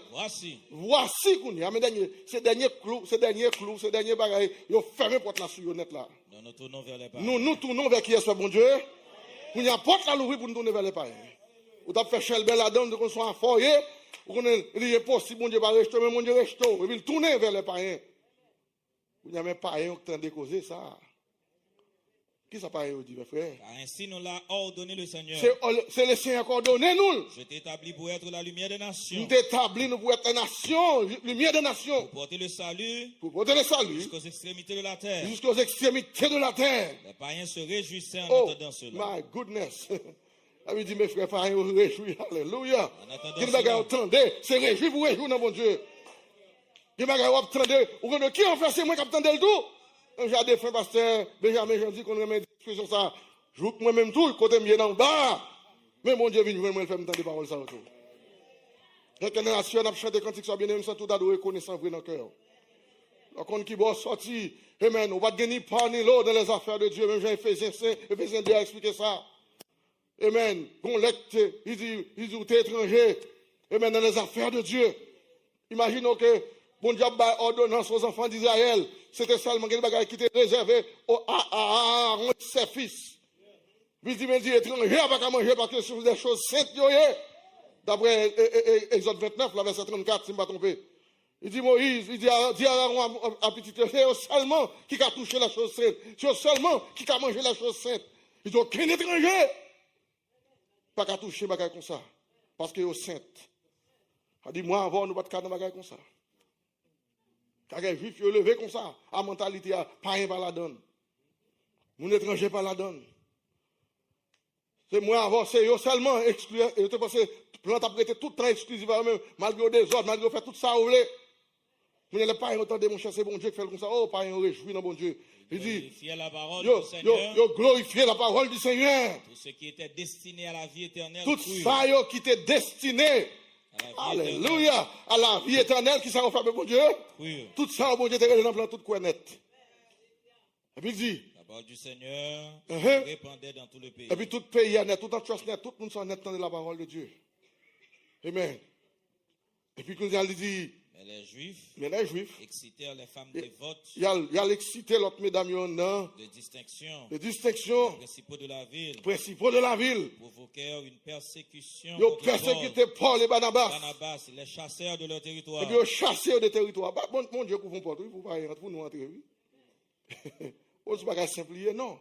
voici qu'on y a. Mais ces derniers bagailles, ils ont fermé porte là sur le net là. Nous nous tournons vers les parents. Nous tournons vers qui est ce bon Dieu. Qu'on y a porte là l'ouvrir pour nous tourner vers les parents. Ou t'as fait chelbe là-dedans, qu'on soit en foyer, ou qu'on est possible, bon Dieu va rester, mais bon Dieu reste. Et puis tourner vers les parents. Vous n'y a même pas rien qui t'a décausé ça. Qui ça parle, dit, mes frères? Car ainsi nous l'a ordonné le Seigneur. C'est le Seigneur qui a ordonné nous. Je t'établis pour être la lumière des nations. Nous t'établis nous pour être nation, lumière des nations. Pour porter le salut Pour porter le salut jusqu'aux extrémités de la terre. jusqu'aux extrémités de la terre. Les païens se réjouissaient en Oh, entendant cela. my goodness. Avait dit, mes frères, pareil, vous réjouir. Alléluia. En attendant Qui cela. ne attendez, c'est réjouir, vous réjouir dans mon Dieu. Qui ne attendez, ou qui en fait, c'est moi qui attendez le tout. J'ai à des fins, pasteur, Benjamin, j'ai dit qu'on remet des discussions ça. Je vous moi-même tout, côté mieux dans le bas. Mais mon Dieu, vient, moi, il fait me tendre des paroles, ça, autour. Quand une nation a chanté quand il soit bien, sans tout d'adorer, reconnaissant vrai dans le cœur. Donc, on qui va sortir, amen, on va gagner pas ni l'eau dans les affaires de Dieu, même Jean Ephésiens 2 a expliqué ça. Amen. Qu'on lecte, il dit, t'es étranger, amen, dans les affaires de Dieu. Imaginons que, bon Dieu a ordonnance aux enfants d'Israël, c'était seulement quelque chose qui était réservé à Aaron et ses fils. Puis il dit, étranger, pas qu'à manger parce que c'est des choses saintes, d'après Exode 29, la verset 34, si je ne me pas trompé. Il dit Moïse, il dit à Aaron à petit frère, c'est seulement qui a touché la chose sainte, c'est seulement qui a mangé la chose sainte. Il dit, aucun étranger, pas qu'à toucher bagage comme ça, parce que c'est sainte. Il dit, moi, avant, nous ne pouvons pas bagage comme ça. Car les juifs, ils levé comme ça, à mentalité, pas rien par la donne. Mon étranger par la donne. C'est moi avant, c'est eux seulement exclu. Et tu penses que plan t'a prêté tout le temps exclusif à eux-mêmes, malgré le désordre, malgré faire tout ça, vous voulez. Vous n'allez pas entendre mon cher, c'est bon Dieu qui fait comme ça. Oh, pas un réjoui dans bon Dieu. Il dit, glorifiez la parole du Seigneur. yo glorifiez la parole du Seigneur. Tout ce qui était destiné à la vie éternelle. Tout ça, yo, qui était destiné. Alléluia. À la vie éternelle qui s'en fait, bon Dieu. Tout ça, bon Dieu, t'es dans le plan tout quoi net. Et puis il dit, la parole du Seigneur se répandait dans tout le pays. Et puis tout pays est net, tout en trust net, tout le monde sont net dans la parole de Dieu. Amen. Et puis quand il dit, mais les Juifs excitèrent les femmes dévotes. Il y a excité l'autre mesdames de distinction. Principaux de la ville. Provoquèrent une persécution. Ils ont persécuté Paul et Barnabas. Les chasseurs de leur territoire. Et puis ils ont chassé de territoire. Mon Dieu, couvre Paul, il faut pas rentrer pour nous entrer, oui. On ne peut pas simplifier, non.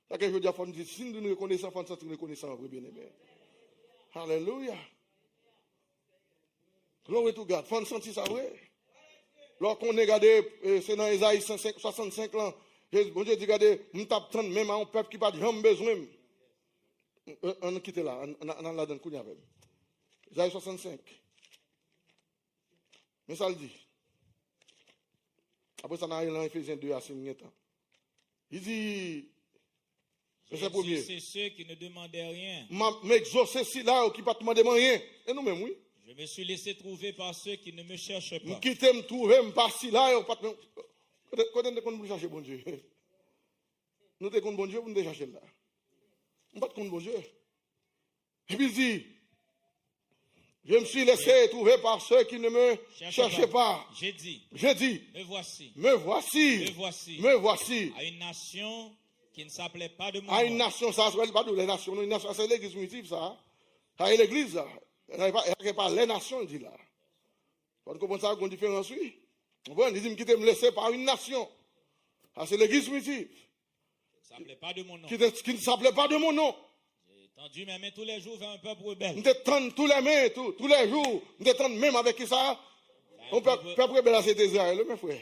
C'est que je dis à Fond, si nous reconnaissons, Fond, nous reconnaissons, bien aimé. Alléluia. Glory to God. Fond senti ça, oui. Lorsqu'on est regardé, c'est dans Isaïe 65 ans, bon Dieu dit, regardez, nous tapons même à un peuple qui n'a pas jamais besoin. On quitte là, on l'a donné, qu'on y avait. Isaïe 65. Mais ça le dit. Après ça, on a dans Ephésiens 2 à 5 minutes. Il dit, c'est premier. C'est ceux qui ne demandaient rien. M'exaucer si là, qui ne pas demander rien. Et nous-mêmes, oui. Je me suis laissé trouver par ceux qui ne me cherchent pas. Qui me trouver, me passer là, et pas quand on est chercher bon Dieu. Nous te compte bon Dieu, vous nous chercher là. On pas compte bon Dieu. Et puis il dit, je me suis laissé trouver par ceux qui ne me cherchaient pas. J'ai dit, me voici, me voici. À une nation qui ne s'appelait pas de mon nom. À une nation, ça ne s'appelle pas de les nations. Une nation, c'est l'église primitive, ça. C'est l'église, ça. Il n'y a pas les nations, il dit là. Vous comprenez ça, qu'on différence, oui. Vous voyez, il dit, qui te me laissé par une nation. Ça, c'est l'église primitive. Qui ne s'appelait pas de mon nom. Qui ne s'appelait pas de mon nom. J'ai tendu mes mains tous les jours vers un peuple rebelle. Nous tendons tous les mains, tous les jours. Nous tendons même avec qui ça? Un peuple rebelle, c'est Israël, mes frères.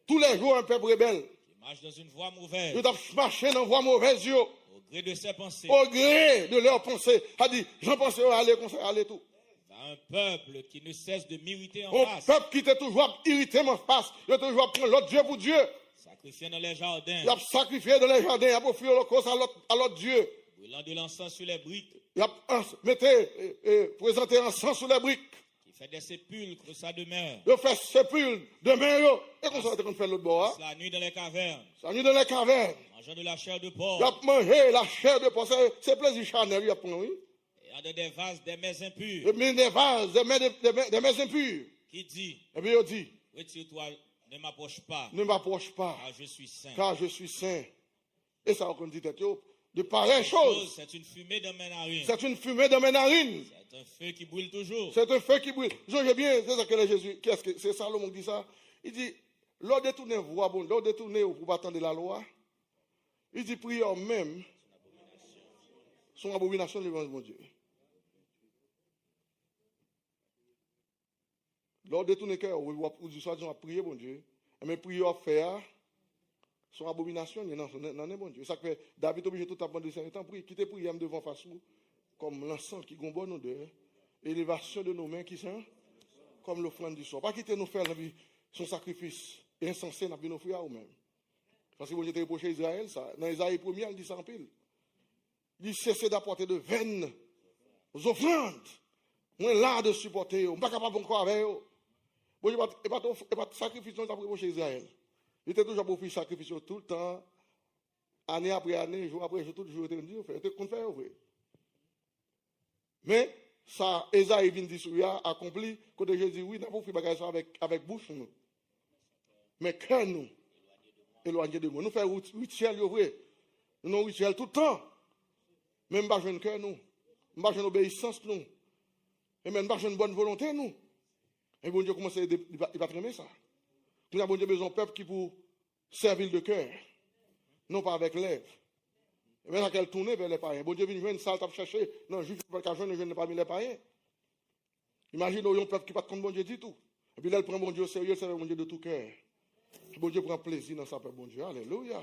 Tous les jours, un peuple rebelle. Qui marche dans une voie mauvaise. Ils doivent marcher dans une voie mauvaise. Au gré de ses pensées. Au gré de leurs pensées. A dit, j'en pensais aller comme ça, aller tout. Un peuple qui ne cesse de m'irriter en face. Un peuple qui était toujours irrité en face. Il a toujours prendre l'autre Dieu pour Dieu. Sacrifié dans les jardins. Il a sacrifié dans les jardins. Il a offert l'holocauste à l'autre Dieu. Brûlant de l'encens sur les briques. Il a présenté l'encens sur les briques. Il fait des sépulcres sa demeure. Il fait sépulcre demeure. Et comme ça, on fait l'autre bord. La nuit dans les cavernes. La nuit dans les cavernes. Mangeant de la chair de porc. Il a mangé la chair de porc. C'est plaisir charnel, il a pris, oui. Et dans des vases des mets impurs. Des vases, des mets impurs. Qui dit. Et bien, il dit. Retire-toi, ne m'approche pas. Ne m'approche pas. Car je suis saint. Car je suis saint. Et ça, on dit de pareilles choses. C'est une fumée dans mes narines. C'est une fumée dans mes narines. C'est un feu qui brûle toujours. C'est un feu qui brûle. J'ai bien, c'est ça que les Jésus. Qu'est-ce que c'est Salomon qui dit ça? Il dit, l'on détourne voix bon, l'on détourne pour pas attendre la loi. Il dit, prière même. Son abomination devant mon Dieu. L'on détourne cœur, ou du soir, on a prié, bon Dieu. Mais prière faire. Son abomination, il n'en est bon Dieu. Ça fait David obligé tout à prendre de temps pour quitter prier devant face comme l'encens qui gombe nos deux, élévation de nos mains qui sont comme l'offrande du soir. Pas quitter nous faire son sacrifice insensé dans nos frères ou même. Parce que vous avez reproché Israël, ça. Dans Isaïe 1er, il dit ça en pile. Il dit cessez d'apporter de vaines aux offrandes. Moi là de supporter, on n'est pas capable encore avec eux. Bon, il n'y a pas de sacrifice dans reproché Israël. Il était toujours pour faire sacrifice tout le temps, année après année, jour après jour, tout le jour, il était qu'on fait vrai. Mais ça, Esaïe vient dire sur accompli, quand Jésus dit oui, nous pouvons faire ça avec bouche, nous. Mais cœur nous, éloigné de moi. Nous faisons rituel, vrai. Nous avons rituel tout le temps. Même pas jeune cœur, nous. Même pas jeune obéissance, nous. Et même pas jeune bonne volonté, nous. Et bon Dieu commence il va aimer ça. Nous avons besoin d'un peuple qui pour servir de cœur, non pas avec lèvres. Et maintenant qu'elle tourne vers les païens. Bon Dieu vient une salle, chercher. Non, juif, pas qu'à jeune, je ne pas mis les païens. Imagine un peuple qui pas contre bon Dieu du tout. Et puis là, elle prend bon Dieu au sérieux, c'est bon Dieu de tout cœur. Bon Dieu prend plaisir dans sa paix, bon Dieu. Alléluia.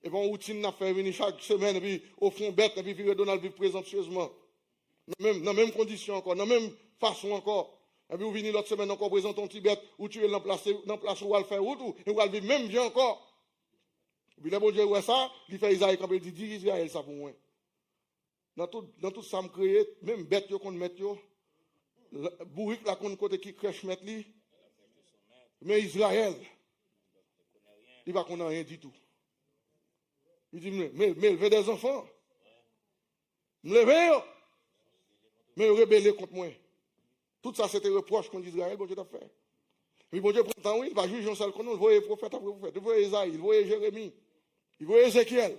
Et bon, routine n'a fait venir chaque semaine, et puis au fond bête, et puis vivre Donald vivre présomptueusement. Dans la même condition encore, dans la même façon encore. Et puis vous venez l'autre semaine encore présenter un Tibet, où tu es dans place où elle fait route, et où elle vit même bien encore. Et puis le bon Dieu voit ça, il fait Isaïe quand il dit Israël ça pour moi. Dans tout ça me créé, même bête qu'on met yo, bourrique là qu'on côté qui crèche mettre li. Mais Israël, il va qu'on a rien du tout. Il dit mais élever des enfants. Me lever, mais rebeller contre moi. Tout ça, c'était reproche contre Israël, bon Dieu t'a fait. Mais bon Dieu prend le temps, oui, il va juger un seul qu'on nous, il voyait prophète après prophète, il voyait Isaïe, il voyait Jérémie, il voyait Ézéchiel.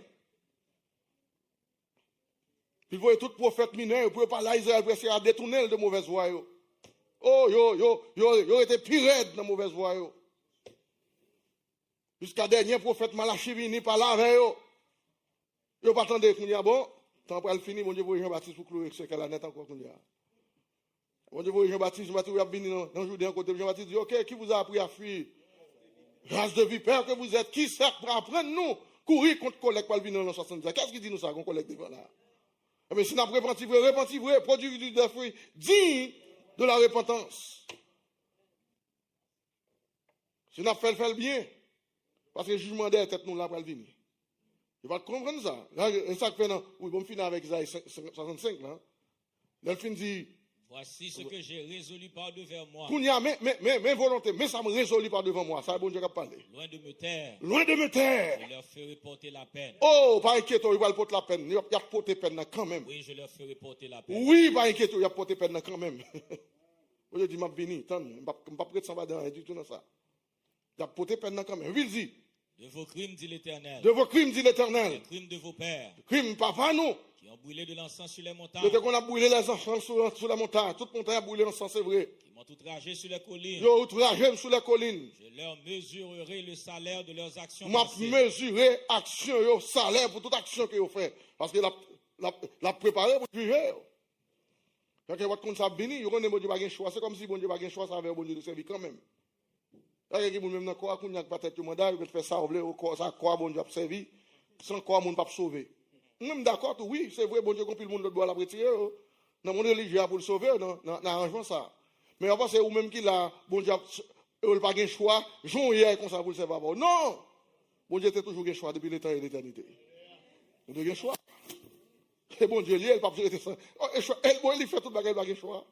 Il voyait tout prophète mineur, il ne pouvait pas là, Israël, pour essayer à détourner de mauvaises voies. Oh, yo était pire dans mauvaise voie. Jusqu'à dernier prophète Malachi vini par là avec eux. Yo pas attendre qu'on y a bon, temps pour le finir, mon Dieu voyait Jean-Baptiste pour clouer ce qu'elle a net encore qu'on y a. Mon Dieu voyait Jean-Baptiste, il a venu dans le Jourdain côté de Jean-Baptiste dit OK, qui vous a appris à fuir? Race de vipère que vous êtes, qui sert pour apprendre nous courir contre collègue pour venir dans 70. Qu'est-ce qu'il dit nous ça qu'on collègue devant là? Mais si nous avons repenti vrai, produit des fruits dignes de la repentance. Si nous avons fait le bien, parce que le jugement des têtes nous là pour le venir. Il va comprendre ça. Là, ça fait non, oui, bon finir avec Isaïe 65 là. Là, il dit Voici ce que j'ai résolu par devers moi. Mes volontés, mais ça me résolu par devant moi. Ça, bon Dieu qui a parlé. Loin de me taire. Loin de me taire. Je leur ferai porter la peine. Oh, pas inquiète, il va porter la peine. Il va porter peine quand même. Oui, je leur ferai porter la peine. Oui, pas inquiète, il va porter peine quand même. Je dis, m'a béni, je ne suis pas prêt de s'en va dans du tout dans ça. Il va porter peine quand même. Oui, il dit. De vos crimes, dit l'Éternel. De vos crimes, dit l'Éternel. Les crimes de vos pères. Crimes, papa, nous. Qui ont brûlé de l'encens sur les montagnes. Dès qu'on a brûlé les encens sur la montagne, toute montagne a brûlé l'encens, c'est vrai. Qui m'ont outragé sur les collines. Ils ont outragé sur les collines. Je leur mesurerai le salaire de leurs actions. M'a mesuré action, salaire pour toute action qu'ils ont fait. Parce que la préparé pour juger. Quand vous avez ça béni, vous avez pas de choix. C'est comme si bon Dieu n'a pas de choix, ça avait bon Dieu de servir quand même. Quand vous même dans le corps, vous n'avez pas de mandat, vous faites ça, ça croit bon Dieu a servi, sans quoi mon pas sauver. Même d'accord, oui, c'est vrai, bon Dieu, compris le monde doit la retirer. Dans mon religion pour le sauver, dans l'arrangement ça. Mais avant, c'est vous-même qui l'a, bon Dieu, vous n'avez pas de choix, j'en ai comme ça pour le servir. Non! Bon Dieu, a toujours un choix depuis le temps et l'éternité. Vous avez un choix. Et bon Dieu, il pas besoin de ça. Il fait tout le bagage, il choix.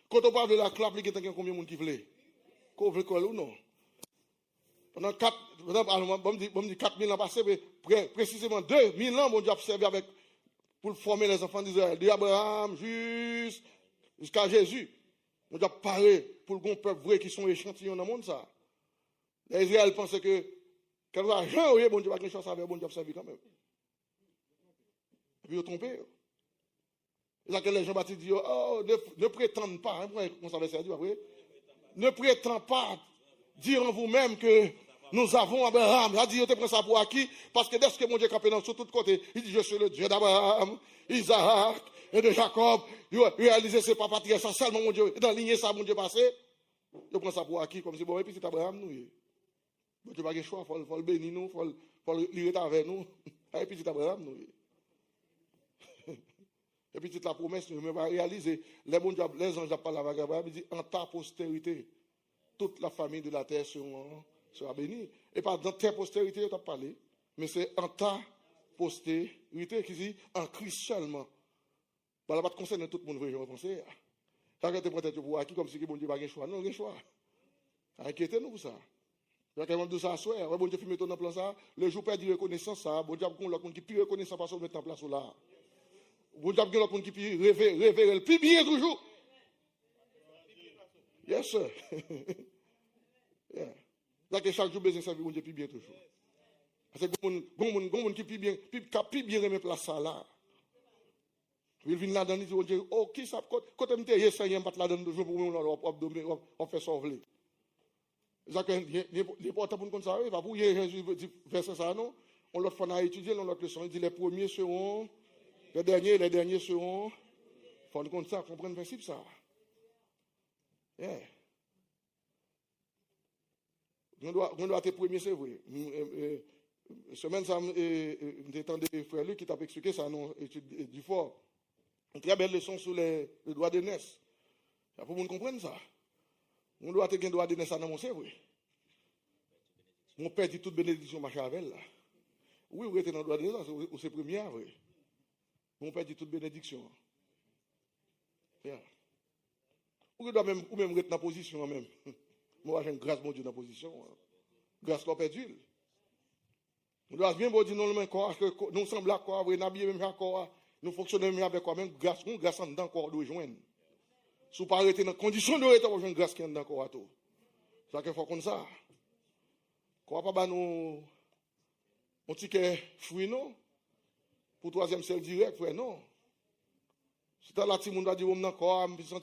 Quand on parle de la clap, il y a combien de monde qui veut? Qu'on veut quoi ou non? Pendant 4 000 ans passés, précisément 2 000 ans, mon Dieu a observé pour former les enfants d'Israël. D'Abraham jusqu'à Jésus. Mon Dieu a parlé pour le peuple vrai qui sont échantillons dans le monde. Ça. Les Israël pensaient que quand on a Jean, bon Dieu va quelque chose à faire, bon Dieu a observé quand même. Et puis ils ont trompé. Et là que les Jean-Baptiste disent, oh, ne prétendez pas, on savait ça dire après. Ne prétendez pas dire en vous-même que nous avons Abraham. Il a dit, je te prends ça pour acquis, parce que dès que mon Dieu campé dans sur tous côtés, il dit, je suis le Dieu d'Abraham, Isaac et de Jacob. Il a réalisé ses papas, ça seulement mon Dieu, dans lignée ça, mon Dieu passé. Je prends ça pour acquis, comme si bon, et puis c'est Abraham, nous. Bon Dieu n'a pas de choix, il faut le bénir, nous, il faut le lire avec nous. Et puis c'est Abraham, nous. Et puis toute la promesse, nous va réaliser. Les anges parlent avec Abraham, ils disent, en ta postérité, toute la famille de la terre sera bénie. Et pas dans ta postérité, on a parlé, mais c'est en ta postérité qui dit en Christ seulement. Ça ne va pas concerner tout le monde, je vais penser. Quand tu prends tête pour acquis, comme si bon Dieu n'a pas de choix. Non, il n'y a pas de choix. Inquiétez-nous pour ça. Il y a quand même de ça à souhait. Bon Dieu fait mettre en place ça. Le jour perdu de reconnaissance, ça. Bon Dieu a l'autre monde qui peut reconnaissance parce qu'on met en place là. Bon Dieu a l'autre monde qui peut révéler le plus bien toujours. Yes, sir. Yeah. Là que chaque jour besoin servir bon Dieu plus bien toujours. Parce que bon monde qui plus bien remettre place ça là. Il vient là-dedans, il dit, bon Dieu, oh, qui ça, quand tu me ça, il y a un bat là-dedans, pour nous, on fait sauver. C'est ça qu'il est important pour nous comme ça, il va pour Jésus verset ça, non? On l'autre fois, on a étudié dans notre leçon, il dit, les premiers seront, les derniers seront. Il faut nous ça, comprendre le principe, ça. Yeah. On doit être premier, c'est vrai. Semaine, ça, j'entendais des frères lui qui t'a expliqué ça, non, étude du fort. Une très belle leçon sur le droit de naissance. Il faut que vous compreniez ça. On doit avoir un droit de naissance dans mon cerveau. Mon père dit toute bénédiction, ma chère là. Oui, vous êtes dans le droit de naissance, c'est premier, vrai. Mon père dit toute bénédiction. Yeah. Ou même être dans la position même. Moi, j'ai une grâce, mon Dieu, dans la position. Grâce qu'on perdu. On doit bien dire non, nous sommes là, nous habillons même là, nous fonctionnons même avec quoi, même grâce en dedans, quoi, nous joindre. Si vous ne arrêtez dans la condition de rester, vous avez une grâce qui est dans quoi, tout. C'est ça qu'il faut comme ça. Quoi, pas nous, on dit que fruit, non? Pour troisième seul direct, frère, non. Si tu as là, si on a dit, on a encore, je me sens,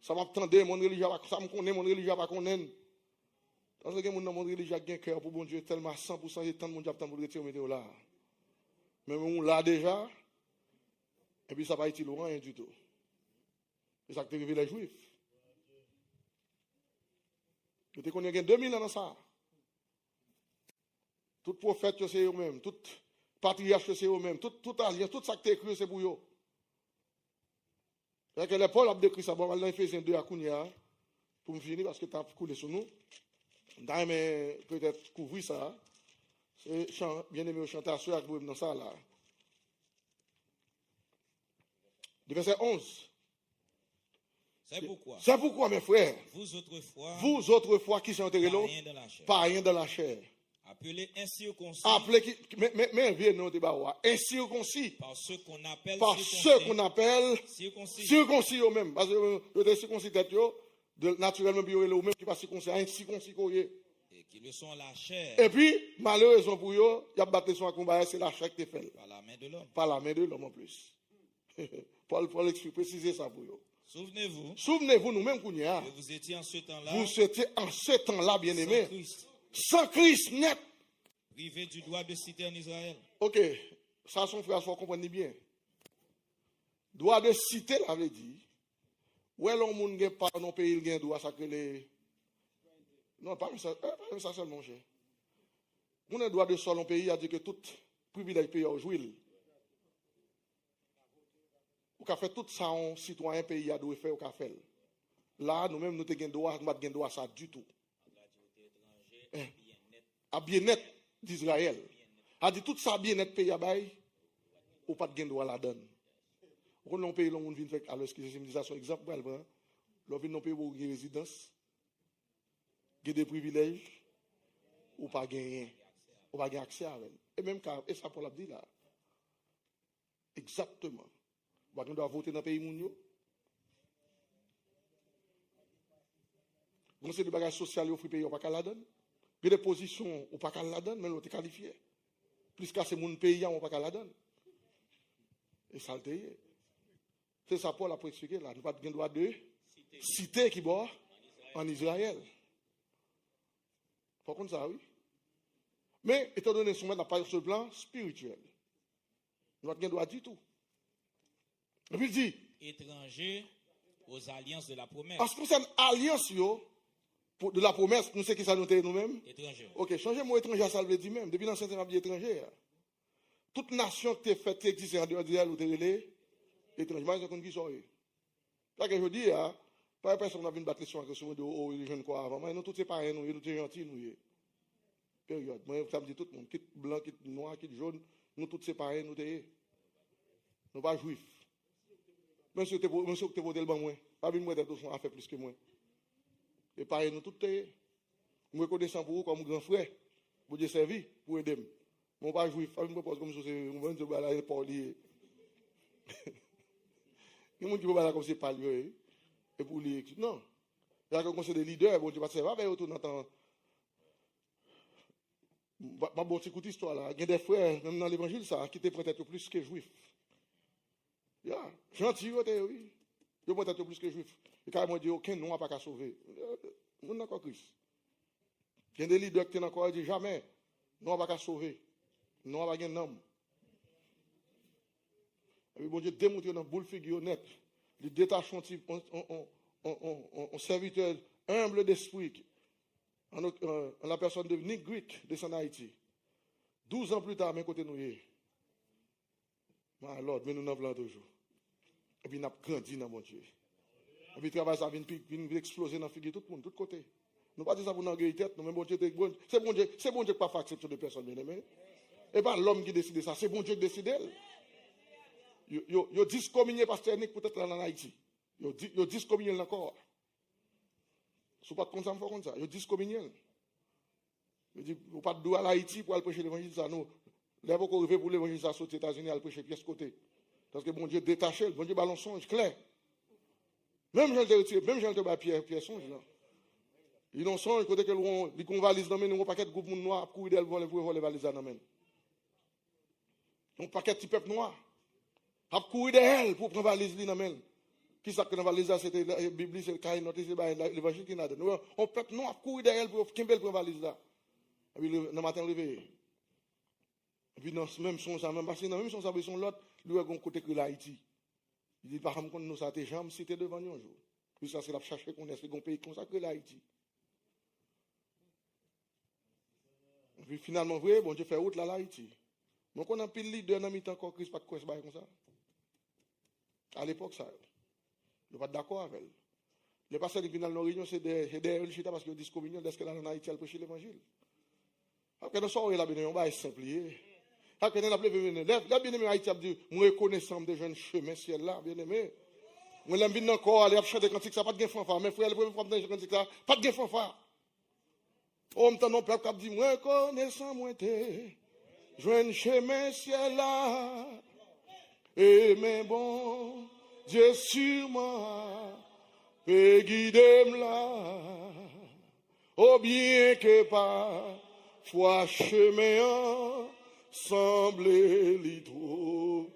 ça m'a attendu, mon religion, ça me connaît, mon religion, pas connaître. Parce que mon religion a un cœur pour bon Dieu, tellement 100%, il tant de monde qui pour retirer là. Mais on l'a déjà, et puis ça va être loin du tout. C'est ça qui révèle les Juifs. Je te connais qu'il y a 2000 ans dans ça. Tout prophète, c'est eux-mêmes. Tout patriarche, c'est eux-mêmes. Tout alliance, tout ça qui est écrit, c'est pour eux. C'est que les Paul a décrit ça. Bon, on va Éphésiens 2 à Kounia, pour me finir, parce que tu as coulé sur nous. D'ailleurs, peut-être couvrir ça. C'est bien aimé au chanteur, ceux qui dans ça là. Du verset 11. C'est pourquoi, mes frères, vous autrefois qui sont enterrés là, pas rien dans la chair. Appelez incirconcis. Mais viens nous débat. Incirconcis. Par ceux qu'on appelle circoncis eux-mêmes. Parce que les circoncis tête naturellement puis eux même qui pas circoncis, incirconcis et qui le sont la chair. Et puis malheureusement pour eux, il y a battu son combat, c'est la chair qui est faite. Par la main de l'homme. Par la main de l'homme en plus. Paul préciser ça pour eux. Souvenez-vous nous-mêmes qu'on y a. Que vous étiez en ce temps-là. Vous étiez en ce temps-là, bien-aimés. Sans Christ net. Privé du droit de cité en Israël. Ok, ça son frère, il faut comprendre bien. Droit de cité, ça veut dire, où est l'homme qui n'a pas dans le pays, il a droit à les. Non, pas ça seulement, cher. On a droit de sol dans le pays, il a dit que tout privilège pays a joué. Ou qu'a fait tout ça, un citoyen pays a dû faire, ou qu'a fait. Là, nous-mêmes, nous avons droit, nous n'avons droit à ça du tout. À bien-être d'Israël. A dit tout ça bien-être pays à bail, ou pas de droit la donne. Quand on pays, on vient faire, alors, civilisation, exemple, l'on vient pays pour une résidence, des privilèges, ou pas gagner, ou pas gagner accès à elle. Et même quand, et ça pour la dire là. Exactement. On doit voter dans le pays mounio. On sait des bagages sociaux au pays, on pas qu'à la donne. Il y a des positions, on pas qu'à la donne, mais on est qualifié. Plus qu'à ce mon pays, on pas qu'à la donne. Et ça le dit. C'est ça Paul a expliqué là. Nous pas de droit de cité qui boit en Israël. Faut qu'on ça, oui. Mais étant donné qu'on n'a pas sur le plan spirituel, nous n'avons pas de droit du tout. Et puis il dit étranger aux alliances de la promesse. Parce que concerne alliance de la promesse, nous savons qui ça nous nous-mêmes. Étranger. Ok, changer le mot étranger, ça veut dire même. Depuis l'ancien temps, étranger. Toute nation qui est faite, qui existe en dehors d'elle ou de l'élé, étranger. Moi, je connais qui sont eux. C'est que je dis, pas personne qui a vu battre les soins que ce monde les jeunes quoi avant. Mais nous tous c'est pareil, nous tous gentils, nous. Période. Moi, ça me dit tout le monde, quitte blanc, quitte noir, quitte jaune, nous tous c'est pareil, nous sommes. Nous pas juifs. Même si tu es voté le ban, moi, pas bien moi d'être à faire plus que moi. Et pareil, nous tous sommes. Nous reconnaissons pour vous comme grand frère, pour Dieu servi, pour aider. Moi, pas juif, pas bien me pose comme si c'est un bon Dieu, là, il pas lié. Il y a des gens qui comme c'est pas lié. Et pour lui, non. Il y a des des leaders, bon Dieu, parce que ça va faire autour d'entendre. Ma bonne petite histoire là. Il y a des frères, même dans l'évangile, ça, qui étaient peut-être plus que juifs. Gentil, oui. Ils sont peut-être plus que juifs. Et quand ils dit, aucun nom n'a pas qu'à sauver. Nous n'avons pas Christ. Il y a des leaders qui ont encore dit, jamais, nous n'avons pas qu'à sauver. Nous n'avons pas qu'un homme. Et puis, bon Dieu, démontre dans le boule figure net, le détachement, un serviteur humble d'esprit, en la personne de Nick Greek, descend d'Haïti. 12 ans plus tard, à côté de nous. Lord, mais nous n'en voulons toujours. Et puis, nous avons grandi dans mon Dieu. Et puis, le travail, ça vient exploser dans la figure de tout le monde, de tous côtés. Nous ne pas dire ça pour nous engueuler tête, nous, mais bon Dieu, c'est bon Dieu qui ne peut pas faire accepter de personnes, bien aimées. Et pas l'homme qui décide ça, c'est bon Dieu qui décide. Ils disent communier pasteur Nick peut-être là en Haïti. Ils disent communier encore. Ce n'est pas comme ça, comme ça. Ils disent communier. Ils disent, vous pas de droit à l'Haïti pour aller prêcher l'évangile, ça, nous. Là, vous arrivez pour l'évangile, ça, aux États-Unis, aller prêcher pièce côté. Parce que bon Dieu détaché, bon Dieu balance songe clair. Même j'ai retiré, même j'ai retiré Pierre songe là. Ils n'ont songe côté que ils convalise dans nous un paquet de groupe noirs pour courir d'elle pour voler valise dans men. Un paquet de peuple noir. A courir d'elle pour prendre valise dans men. Qui ça que dans valise c'était la Bible, c'est le cahier noté c'est l'évangile qui n'a de. On peuple noir courir d'elle pour prendre valise là. Et puis le matin levé. Et puis dans même son ça même parce que dans même son ça son l'autre lui a côté que l'Haïti. Il dit par exemple nous ça t'es jamais cité devant nous un jour. Puis ça c'est la chercher qu'on est qu'on pays consacré l'Haïti. Et puis finalement vrai bon Dieu fait route là l'Haïti. Donc on a pile leader dans mi-temps encore Christ pas de quoi se bailler comme ça. À l'époque ça. Je pas d'accord avec elle. Les pasteurs qui viennent dans la réunion c'est des chita parce que disent communion est-ce que là en Haïti elle prêche l'évangile. Après nous soirée là bien on va simplifier. Après nous la bien aimé Haïti a dit moi reconnaissant des jeunes chemins ciel là bien aimé. Moi, je viens encore, aller chanter cantique, ça pas de fanfare. Mes frères, le premier fois que cantique, ça pas de fanfare. On me tend peuple qui dit, moi, connaissant, moi, t'es, joindre chemin ciel là, et mes bons, Dieu sûrement, peut guider là, oh bien que parfois chemin semble li trop.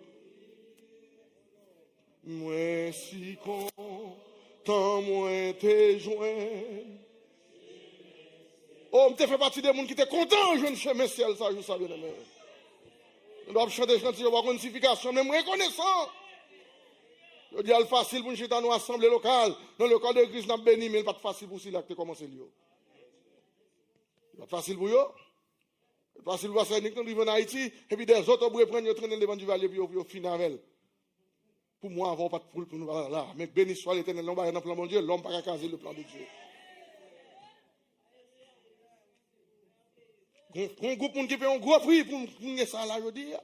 Moi si content, moi t'es joint. Oh, je fais partie des gens qui étaient contents, je ne sais pas ciel, ça, je savais. On doit chanter, chanter, on va avoir une signification, même reconnaissant. Je dis, c'est facile pour nous dans l'assemblée locale. Dans le cas de l'église, nous béni, mais il n'est pas facile pour nous de commencer. C'est pas facile pour eux. C'est pas facile pour nous de vivre en Haïti, et puis des autres pour prendre le train devant du vallée, puis au final avec. Pour moi, avant pas de poule pour nous là. Mais béni soit l'éternel, l'homme va dans le plan de Dieu, l'homme pas caser le plan de Dieu. Un groupe qui fait un gros prix pour nous ça là, je dis.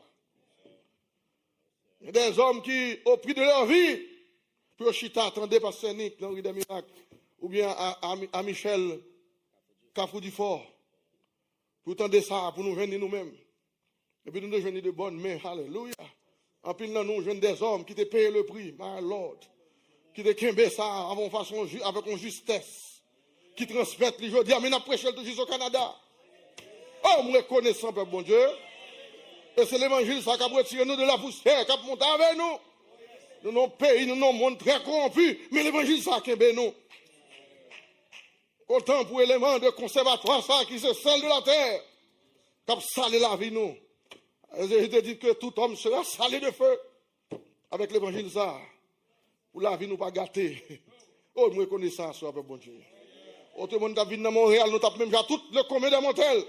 Il y a des hommes qui, au prix de leur vie, pour chita, attendez par Saint-Nic, dans Rue des Miracles, ou bien à Michel Cafoudifort, pour tendre ça, pour nous venir nous-mêmes. Et puis nous nous venir de bonnes mains, alléluia. En plus, nous jeunes des hommes qui te payent le prix, my Lord, qui te kembe ça avec une justesse, qui transmettent les jours, mais nous prêchons toujours au Canada. Oh, nous reconnaissons, Père bon Dieu. Et c'est l'évangile, ça qui a retiré nous de la poussière, qui a monté avec nous. Nous, nos pays, nous, nos mondes très corrompus, mais l'évangile, ça qui est nous. Autant pour éléments de conservatoire, ça qui se sale de la terre, qui a salé la vie, nous. Je te dis que tout homme sera salé de feu avec l'évangile, ça. Pour la vie, nous pas gâter. Oh, nous reconnaissons ça, Père bon Dieu. Autre monde qui a vécu dans Montréal, nous avons même déjà tout le commun de Montel.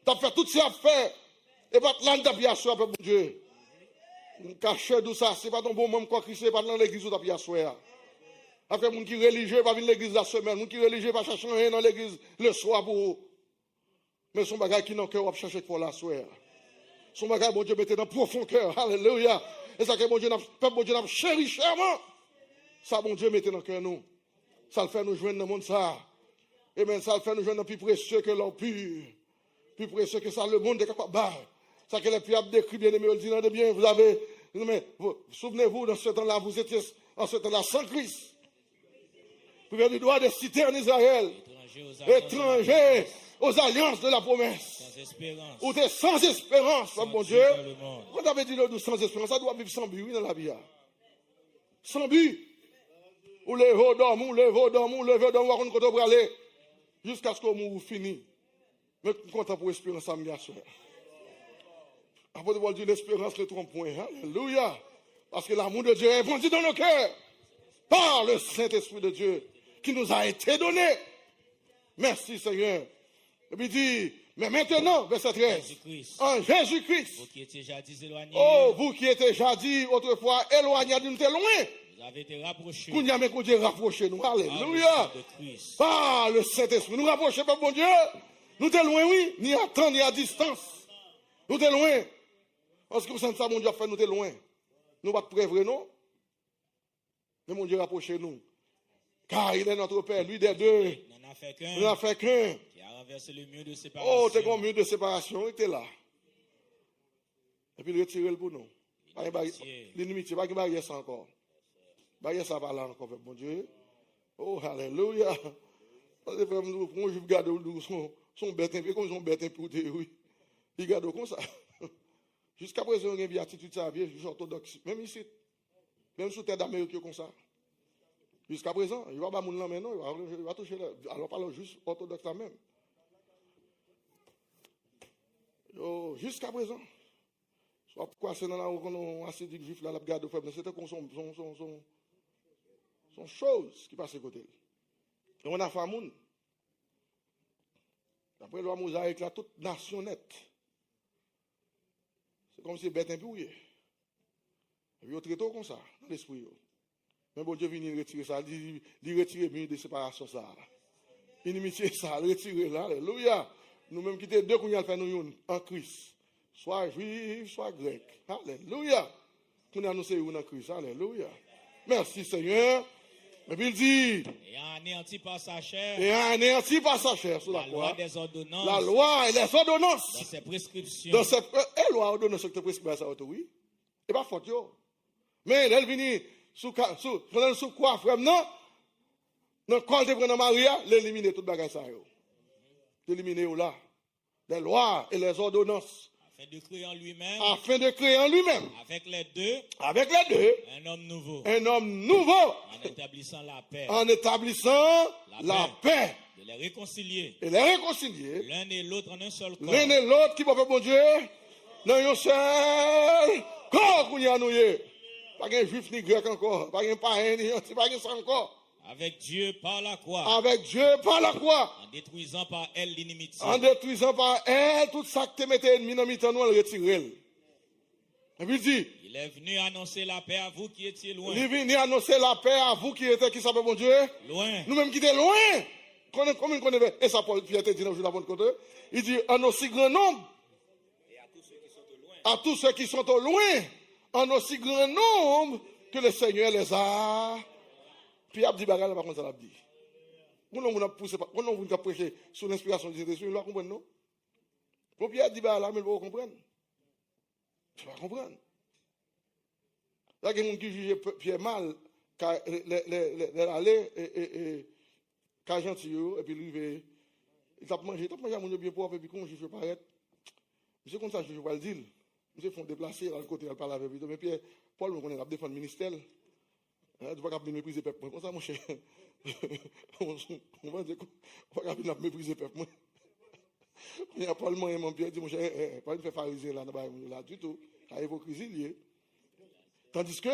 Tu as fait tout ce qu'il a fait. Et pas là, tu as bien sûr, Père bon Dieu. Caché d'où ça, c'est pas ton bon moment quoi Christ, c'est pas dans l'église où tu as bien sûr. Après, les gens qui sont religieux, pas venir l'église la semaine. Les gens qui sont religieux, pas chercher rien dans l'église le soir pour eux. Mais son bagage qui n'ont cœur, on va chercher pour la soirée. Son bagage, bon Dieu, mettez dans profond cœur. Alléluia. Et ça que bon Dieu n'a chéri chèrement. Ça, bon Dieu, mettez dans cœur nous. Ça le fait nous joindre dans le monde, ça. Et même ça le fait nous joindre plus précieux que l'or pur. Plus précieux que ça, le monde est capable. Ça que les plus décrit, bien aimé, le dit de bien. Vous avez, souvenez-vous, dans ce temps-là, vous étiez en ce temps-là sans Christ. Vous avez le droit de citer en Israël. Étrangers aux alliances de la promesse. Sans espérance. Ou t'es sans espérance, mon Dieu. Quand vous avez dit le sans espérance, ça doit vivre sans but, oui, dans la vie. Sans but. Ou levez d'homme, ou levez d'homme, ou levez d'homme, ou on va aller. Jusqu'à ce qu'on mourre fini. Mais content pour l'espérance, ça me gâche. Après de dire l'espérance, le trompe point. Alléluia. Parce que l'amour de Dieu est répandu dans nos cœurs. Par le Saint-Esprit de Dieu qui nous a été donné. Merci Seigneur. Et puis il dit, mais maintenant, verset 13, en Jésus-Christ, vous qui étiez jadis éloignés, oh, vous qui étiez jadis autrefois éloignés, nous étions loin. vous avez été rapprochés. Nous avons été rapprochés, nous. Alléluia. Par le Saint-Esprit. Nous rapprochons, par bon Dieu. Nous sommes loin, oui, ni à temps, ni à distance. Nous sommes loin. Parce que vous sentez ça, mon Dieu a fait, nous sommes loin. Nous ne sommes pas prêts, non? Mais mon Dieu rapproche nous. Car il est notre Père, lui des deux. Il n'en a fait qu'un. Il n'en a fait qu'un. Qui a renversé le mur de séparation. Oh, t'es comme mur de séparation, il était là. Et puis il retire le pour nous. L'inimitié, pas qu'il barrière ça encore. Barrière ça par là encore, mon Dieu. Oh, alléluia. Parce que quand je regarde son bête un peu, comme ils ont bête un peu, oui. Ils regardent comme ça. Jusqu'à présent, il y a une attitude, ça vient, je suis orthodoxe. Même ici. Même sous terre d'Amérique comme ça. Jusqu'à présent, il va pas mon mais non, il va toucher là. Alors parlons juste orthodoxe là même. Oh, jusqu'à présent. Soit pourquoi c'est dans la rue qu'on a assez de juifs là, la garde de faible, c'était comme son chose qui passe à côté. Et on a fait un monde. Après le mosaïque là, toute nation nette. C'est comme si bête impouillé. Et puis, au traité comme ça, dans l'esprit. Mais bon Dieu vient retirer ça, il retire le mur de séparation ça. Inimitié ça, retirer là, alléluia. Nous-mêmes qui sommes deux qu'on a fait nous en Christ. Soit juif, soit grec. Alléluia. Qu'on a annoncé en Christ, alléluia. Merci Seigneur. Et puis il dit, Et anéanti par sa chair et anéanti par sa chair sur la la loi croix, des ordonnances la loi et les ordonnances. dans ses prescriptions. Dans cette loi et ordonnance que tu prescris ça, oui. Et pas faute, yo. Mais elle vient sous quoi, frère, non? Donc, quand tu prends Maria, l'éliminer toute bagaille ça, yo. D'éliminer là. Les lois et les ordonnances. Afin de créer en lui-même, Afin de créer en lui-même, avec les deux, un homme nouveau, en établissant la paix, la paix, de les réconcilier, et les réconcilier, l'un et l'autre en un seul corps. l'un et l'autre qui va faire bon Dieu, dans un seul corps qu'on y a noué. Pas un juif ni grec encore, pas un païen ni pas un sang encore. Avec Dieu par la croix, Avec Dieu par la croix, en détruisant par elle l'inimitié. en détruisant par elle tout ça que tu mettais ennemi dans mi-temps, nous, elle retire. Et puis il dit, Il est venu annoncer la paix à vous qui étiez loin. il est venu annoncer la paix à vous qui étiez, qui savez, bon Dieu, Loin. nous-mêmes qui étions loin. Comme on connaît, et ça, Paul Pierre dit dans le jour d'avant de côté, il dit, en aussi grand nombre, à tous ceux qui sont au loin, en aussi grand nombre que le Seigneur les a. Puis il a dit, bagarre, par contre, ça l'a dit. Nous, on a poussé, on a prêché sous l'inspiration de Jésus, nous la comprenons, non? Pour Pierre dit, bagarre, mais vous comprenez. Tu vas comprendre. Il y a des gens qui jugent Pierre mal, car l'aller et car gentil, et puis lui, il t'a mangé à mon bien propre, et puis quand je vais paraître, monsieur, comme ça, je ne vais pas le dire. Monsieur, font déplacer, à le côté, elle parle avec lui. Mais Pierre, Paul, on a défendu le ministère. Tu ne vas pas mépriser le peuple. Comme ça, mon cher. On va dire qu'on va pas mépriser le peuple. Il y a Paul, moi et mon Pierre, dit, mon cher, pas une fait pharisien là, du tout. La hypocrisie liée. Tandis que,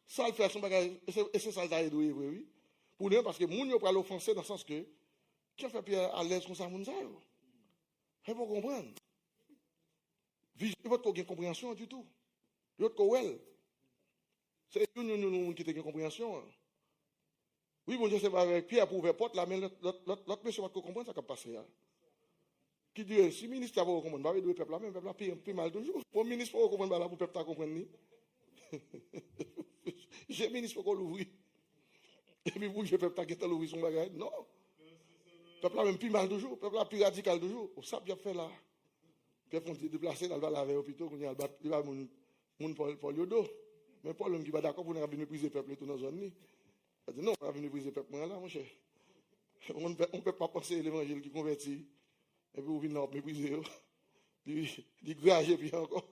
ça le fait son bagage, et c'est ça le taille doué, oui. Pour nous, parce que moun yo pral l'offenser dans le sens que, qui a fait Pierre à l'aise comme ça, moun ça yo? Il faut comprendre. Il faut qu'on ait une compréhension du tout. Il faut qu'on ait. C'est nous qui avons une compréhension. Oui, bon Dieu, c'est pas avec Pierre pour ouvrir porte là, mais l'autre monsieur va comprendre ça qui a passé. Qui dit, si le ministre va comprendre, le peuple là, même le peuple là, plus mal toujours. Pour le ministre, pour comprendre, pour le peuple là, comprendre. J'ai le ministre pour l'ouvrir. Et puis pour que le peuple là, l'ouvrir son bagage. Non. Le peuple là, même plus mal toujours. Le peuple là, plus radical toujours. Ça, bien fait là. Puis ils font déplacer dans le laver hôpital, il va mon Paul Yodo. Mais Paul, qui va d'accord pour nous venir briser le peuple tout dans la zone. Il dit non, on va venir briser le peuple là, mon cher. On ne peut pas penser l'évangile qui convertit. Et puis, on vient mépriser, il grage puis encore.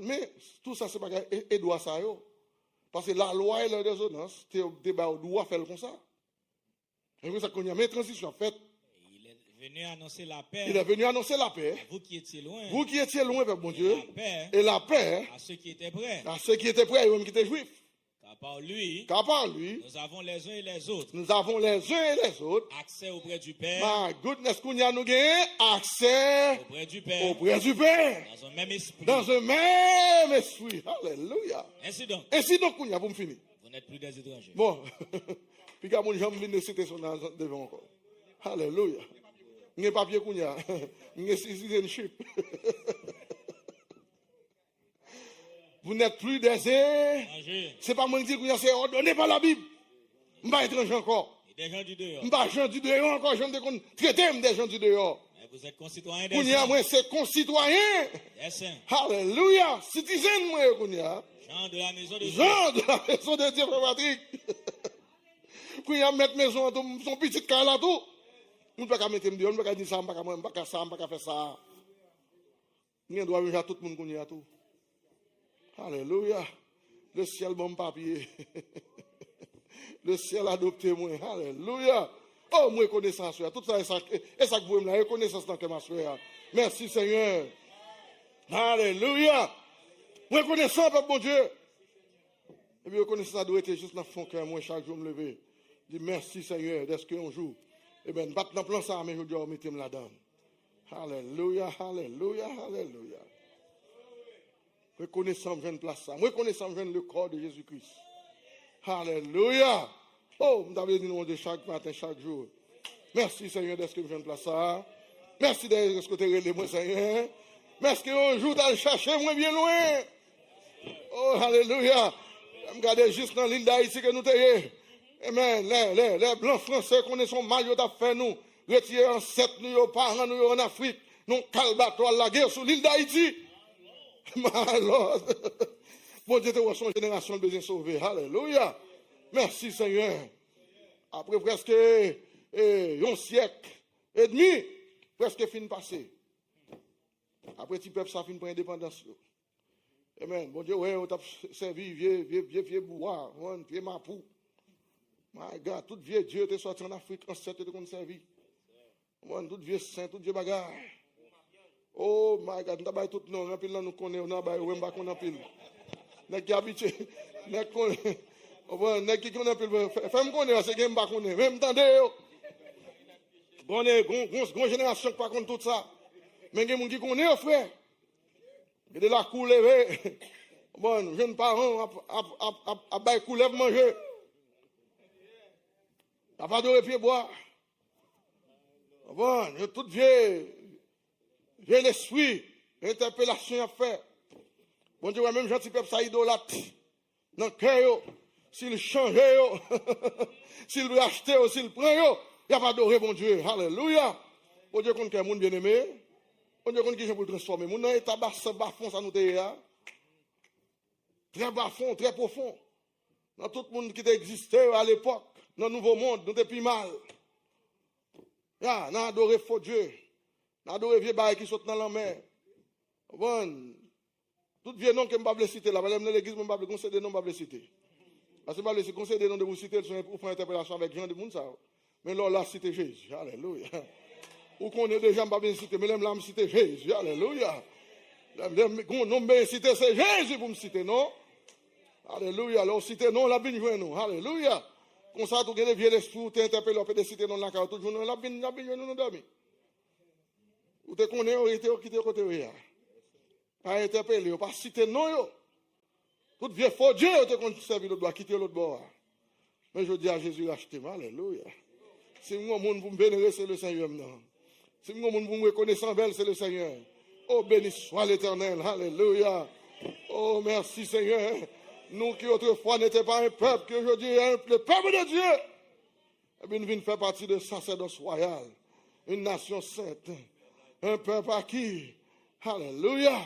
Mais tout ça, c'est pas et doit ça. Parce que la loi et la résonance, tu dois faire comme ça. Et puis, ça qu'on y a, mais transition faite. Il est venu annoncer la paix. Il est venu annoncer la paix. À vous qui étiez loin. Vous qui étiez loin, Père bon Dieu. Et la paix. À ceux qui étaient prêts. À ceux qui étaient prêts et même qui étaient juifs. Car par lui, nous avons les uns et les autres. Accès auprès du Père. My goodness, qu'on y a nous gagné accès auprès du Père. Auprès du Père. Dans un même esprit. Dans un même esprit. Alléluia. Ainsi donc, qu'on y a pour me finir. Vous n'êtes plus des étrangers. Bon. Puis quand mon jambe vient citer son nom devant encore. Alléluia. Il n'y a pas papier qu'on y a. Il y a citizenship. Vous n'êtes plus des étrangers. C'est pas moi qui dis que c'est ordonné par la Bible. Je ne suis pas étranger encore. Des gens du dehors. Je ne suis pas gens du dehors encore. Je ne traiter des gens du dehors. Mais vous êtes concitoyens des saints. Moi, c'est concitoyen. Des saints. Alléluia. Citizen, moi, Kounia. Jean de la maison de Dieu. Jean de la maison de Dieu, Frère Patrick. Kounia, mettre maison, son petit cas là, tout. On ne peut pas mettre me dire, on ne peut pas dire ça, on ne peut pas ça, on ne peut pas faire ça. On doit venir à tout le monde Kounia, tout. Alléluia. Le ciel bon papier. Le ciel adopté moi. Alléluia. Oh, moi reconnaissance. Tout ça et ça que vous me la reconnaissance dans que ma soeur. Merci Seigneur. Alléluia. Moi reconnaissance peuple bon Dieu. Et puis reconnaissance ça doit être juste dans fond cœur moi chaque jour me lever. Dis merci Seigneur d'est-ce qu'on joue. Et ben pas dans plan ça mais je dois mettre là-dedans. Alléluia, alléluia, alléluia. Reconnaissant, je viens de place ça. Reconnaissant, je viens le corps de Jésus-Christ. Alléluia. Oh, vous avez dit le nom de chaque matin, chaque jour. Merci Seigneur d'être que je viens de place ça. Merci d'être que tu es relé, moi Seigneur. Merci qu'un jour tu as cherché moi bien loin. Oh, alléluia. Regardez juste dans l'île d'Haïti que nous sommes. Amen. Les blancs français connaissent son mal, ils ont fait nous. Retirer en 7 nous, parents nous en Afrique. Nous calbato à la guerre sur l'île d'Haïti. Alors, bon Dieu, tu son génération besoin de sauver. Alléluia. Merci Seigneur. Après presque un siècle et demi, presque fin passé. Après, petit peuple, ça fin pour l'indépendance. Amen. Bon Dieu, ouais, on t'a servi vieux bois, vieux mapou. My God, tout vieux Dieu était sorti en Afrique, en 7 ans, servi. Tout vieux saint, tout vieux bagarre. Oh my God, nous avons tout le monde, nous connaissons, nous avons pas qu'on a pile. Nous sommes habitués, nous connaissons, fais-moi connaître, c'est que nous ne connaissons pas. Même tendez, on est une génération qui ne connaît pas tout ça. Mais il y a des gens qui connaissent, frère. Il y a de la cour levée. Bon, jeunes parents, à bailler cour lève manger. Il n'y a pas de repied boire. Bon, il y a tout vieux l'esprit, l'interpellation à faire. Bon Dieu, même gentil peuple, ça idolâtre. Dans le cœur, s'il change, s'il veut acheter, s'il prend, il n'y a pas d'oreille, bon Dieu. Alléluia. Bon Dieu, qu'on est un monde bien aimé. Bon Dieu, qu'on est pour transformer. Mon état bas fond, ça nous est très bas fond, très profond. Dans tout le monde qui existait à l'époque, dans le nouveau monde, nous depuis mal. Nous avons adoré faux Dieu. Nous avons adoré vieux bail qui saute dans la mer. Bon. Tout vieux nom que je ne vais pas citer là. Dans l'église, je ne vais pas conseiller des noms, je ne vais pas citer. Parce que je ne vais pas conseiller des noms de vous citer pour faire une interpellation avec Jean de Mounsa. Mais là, citer Jésus. Alléluia. Ou qu'on est déjà, je ne vais pas citer, mais là, je citer Jésus. Alléluia. Mon nom bien cité, c'est Jésus pour me citer, non? Alléluia. Alors, citer non, la bien joué nous. Alléluia. Comme ça, tout le vieux l'esprit, tu interpelles, on peut citer non, la carte, tout le monde, la bien joué nous, nous dormir. Ou te connais, ou te quitter côté rien. Pas interpeller, pas citer non yo. Tout vieux faux Dieu te conserve l'autre doit quitter l'autre bord. Mais je dis à Jésus acheter, alléluia. Si moi monde pour me vénérer c'est le Seigneur non. Si moi monde pour me reconnaître belle c'est le Seigneur. Oh béni soit l'Éternel, alléluia. Oh merci Seigneur. Nous qui autrefois n'étions pas un peuple, que aujourd'hui le peuple de Dieu. Eh bien nous venons faire partie de sacerdoce royal, une nation sainte, un peuple acquis. Alléluia.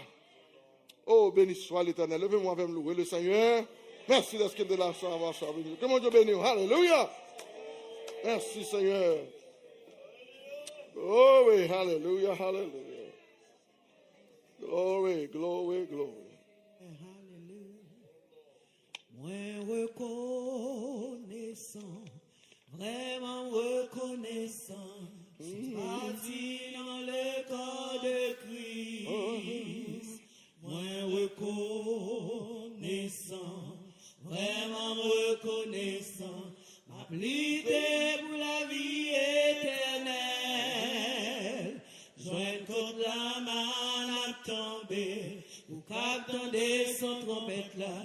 Oh, béni soit l'Éternel. Levez-moi avec louer le Seigneur. Merci d'être de la salvation. Que mon Dieu bénisse. Alléluia. Merci Seigneur. Glory, hallelujah, hallelujah. Glory, glory, glory. Moins reconnaissant, vraiment reconnaissant. Parti dans le corps de Christ, moins reconnaissant, vraiment reconnaissant, m'appliquer pour la vie éternelle. Joindre contre la main à tomber, ou qu'attendez son trompette là,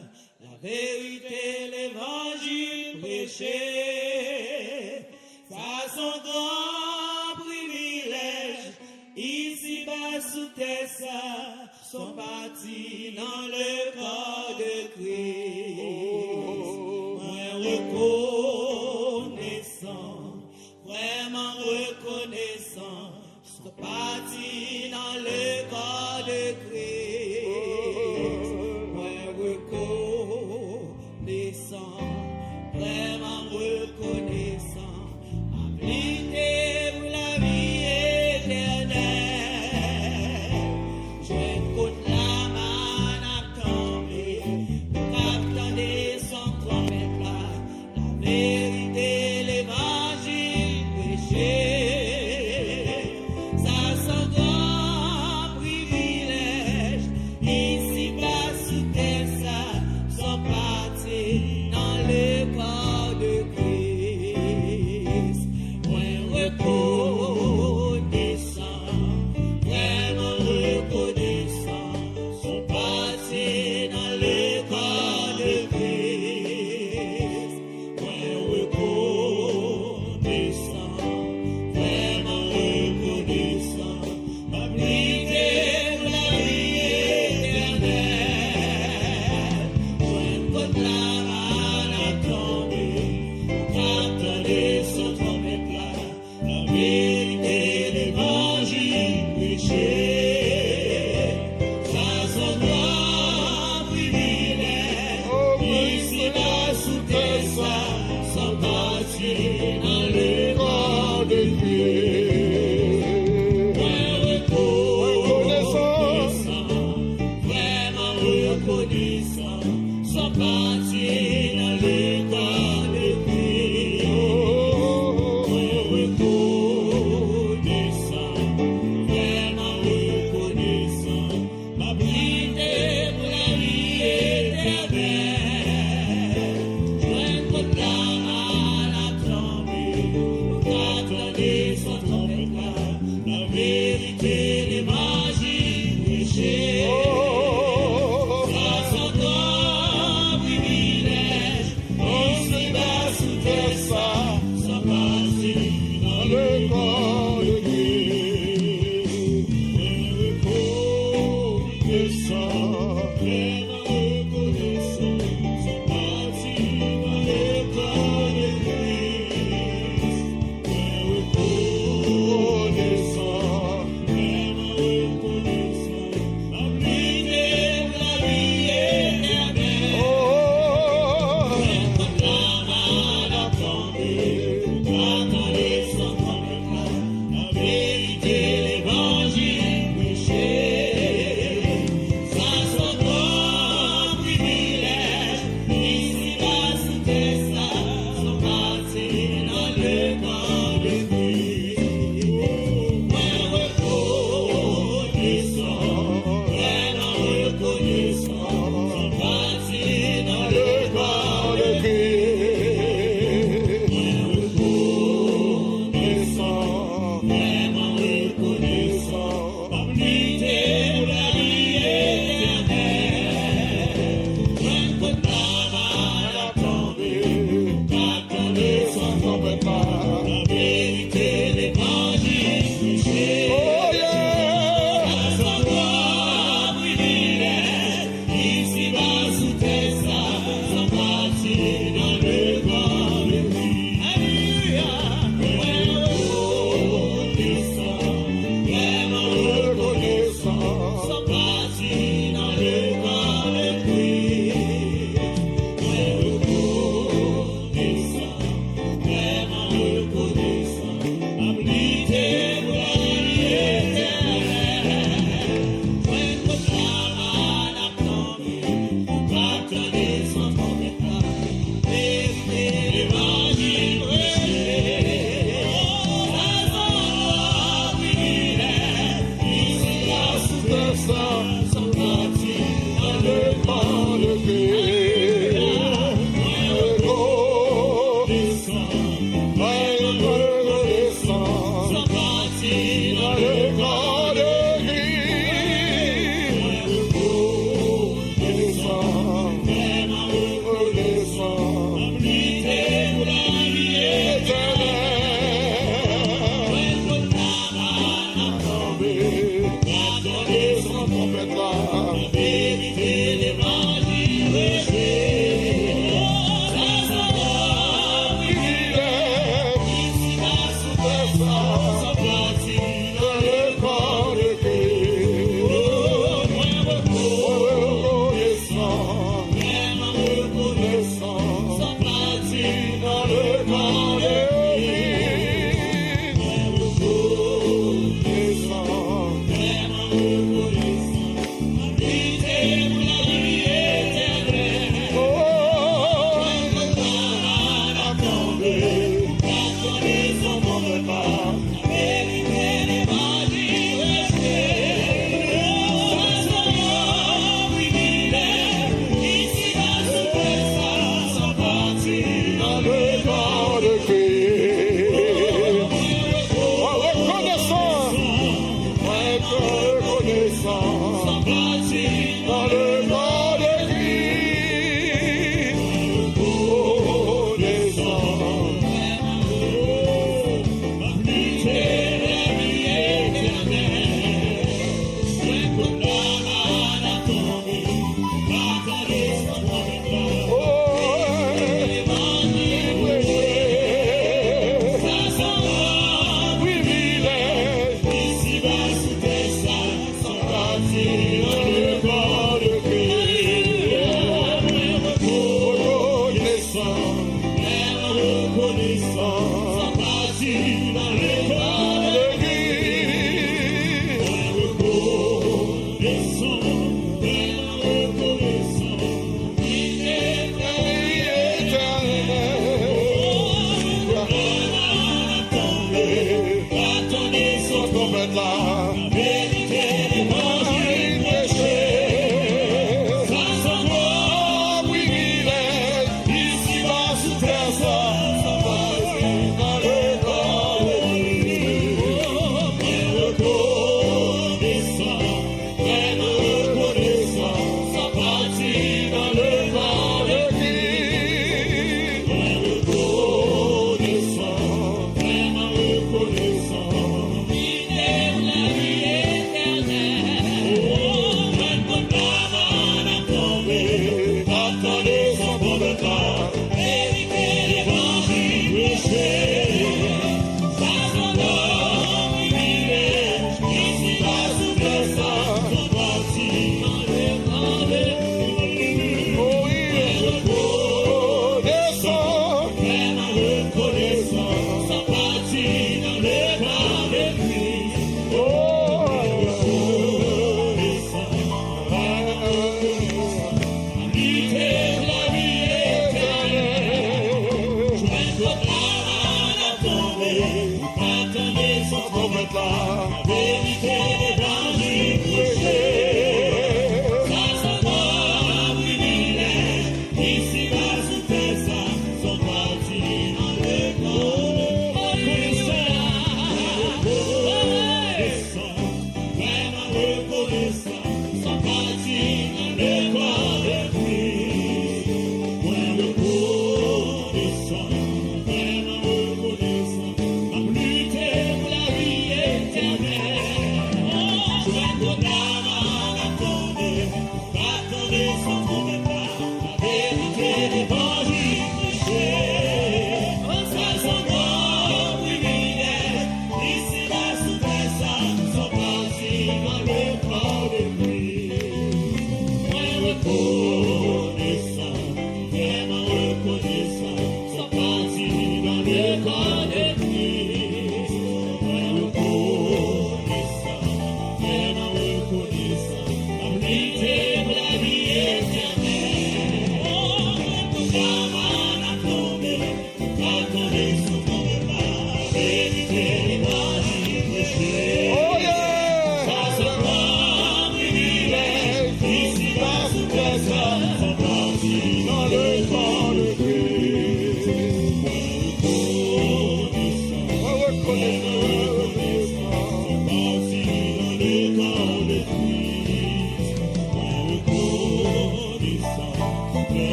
la vérité, l'évangile prêché, façon grand privilège, ici bas sous terre ça, sont partis dans le corps de Christ. Moins reconnaissant, vraiment reconnaissant, sont partis dans le corps de Christ. Moins reconnaissant, vraiment reconnaissant, appliquez-vous la vie éternelle. Je écoute la main à tomber, attendez son trompette là, la vérité, l'évangile prêché. Ça sent grand privilège.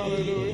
Alléluia.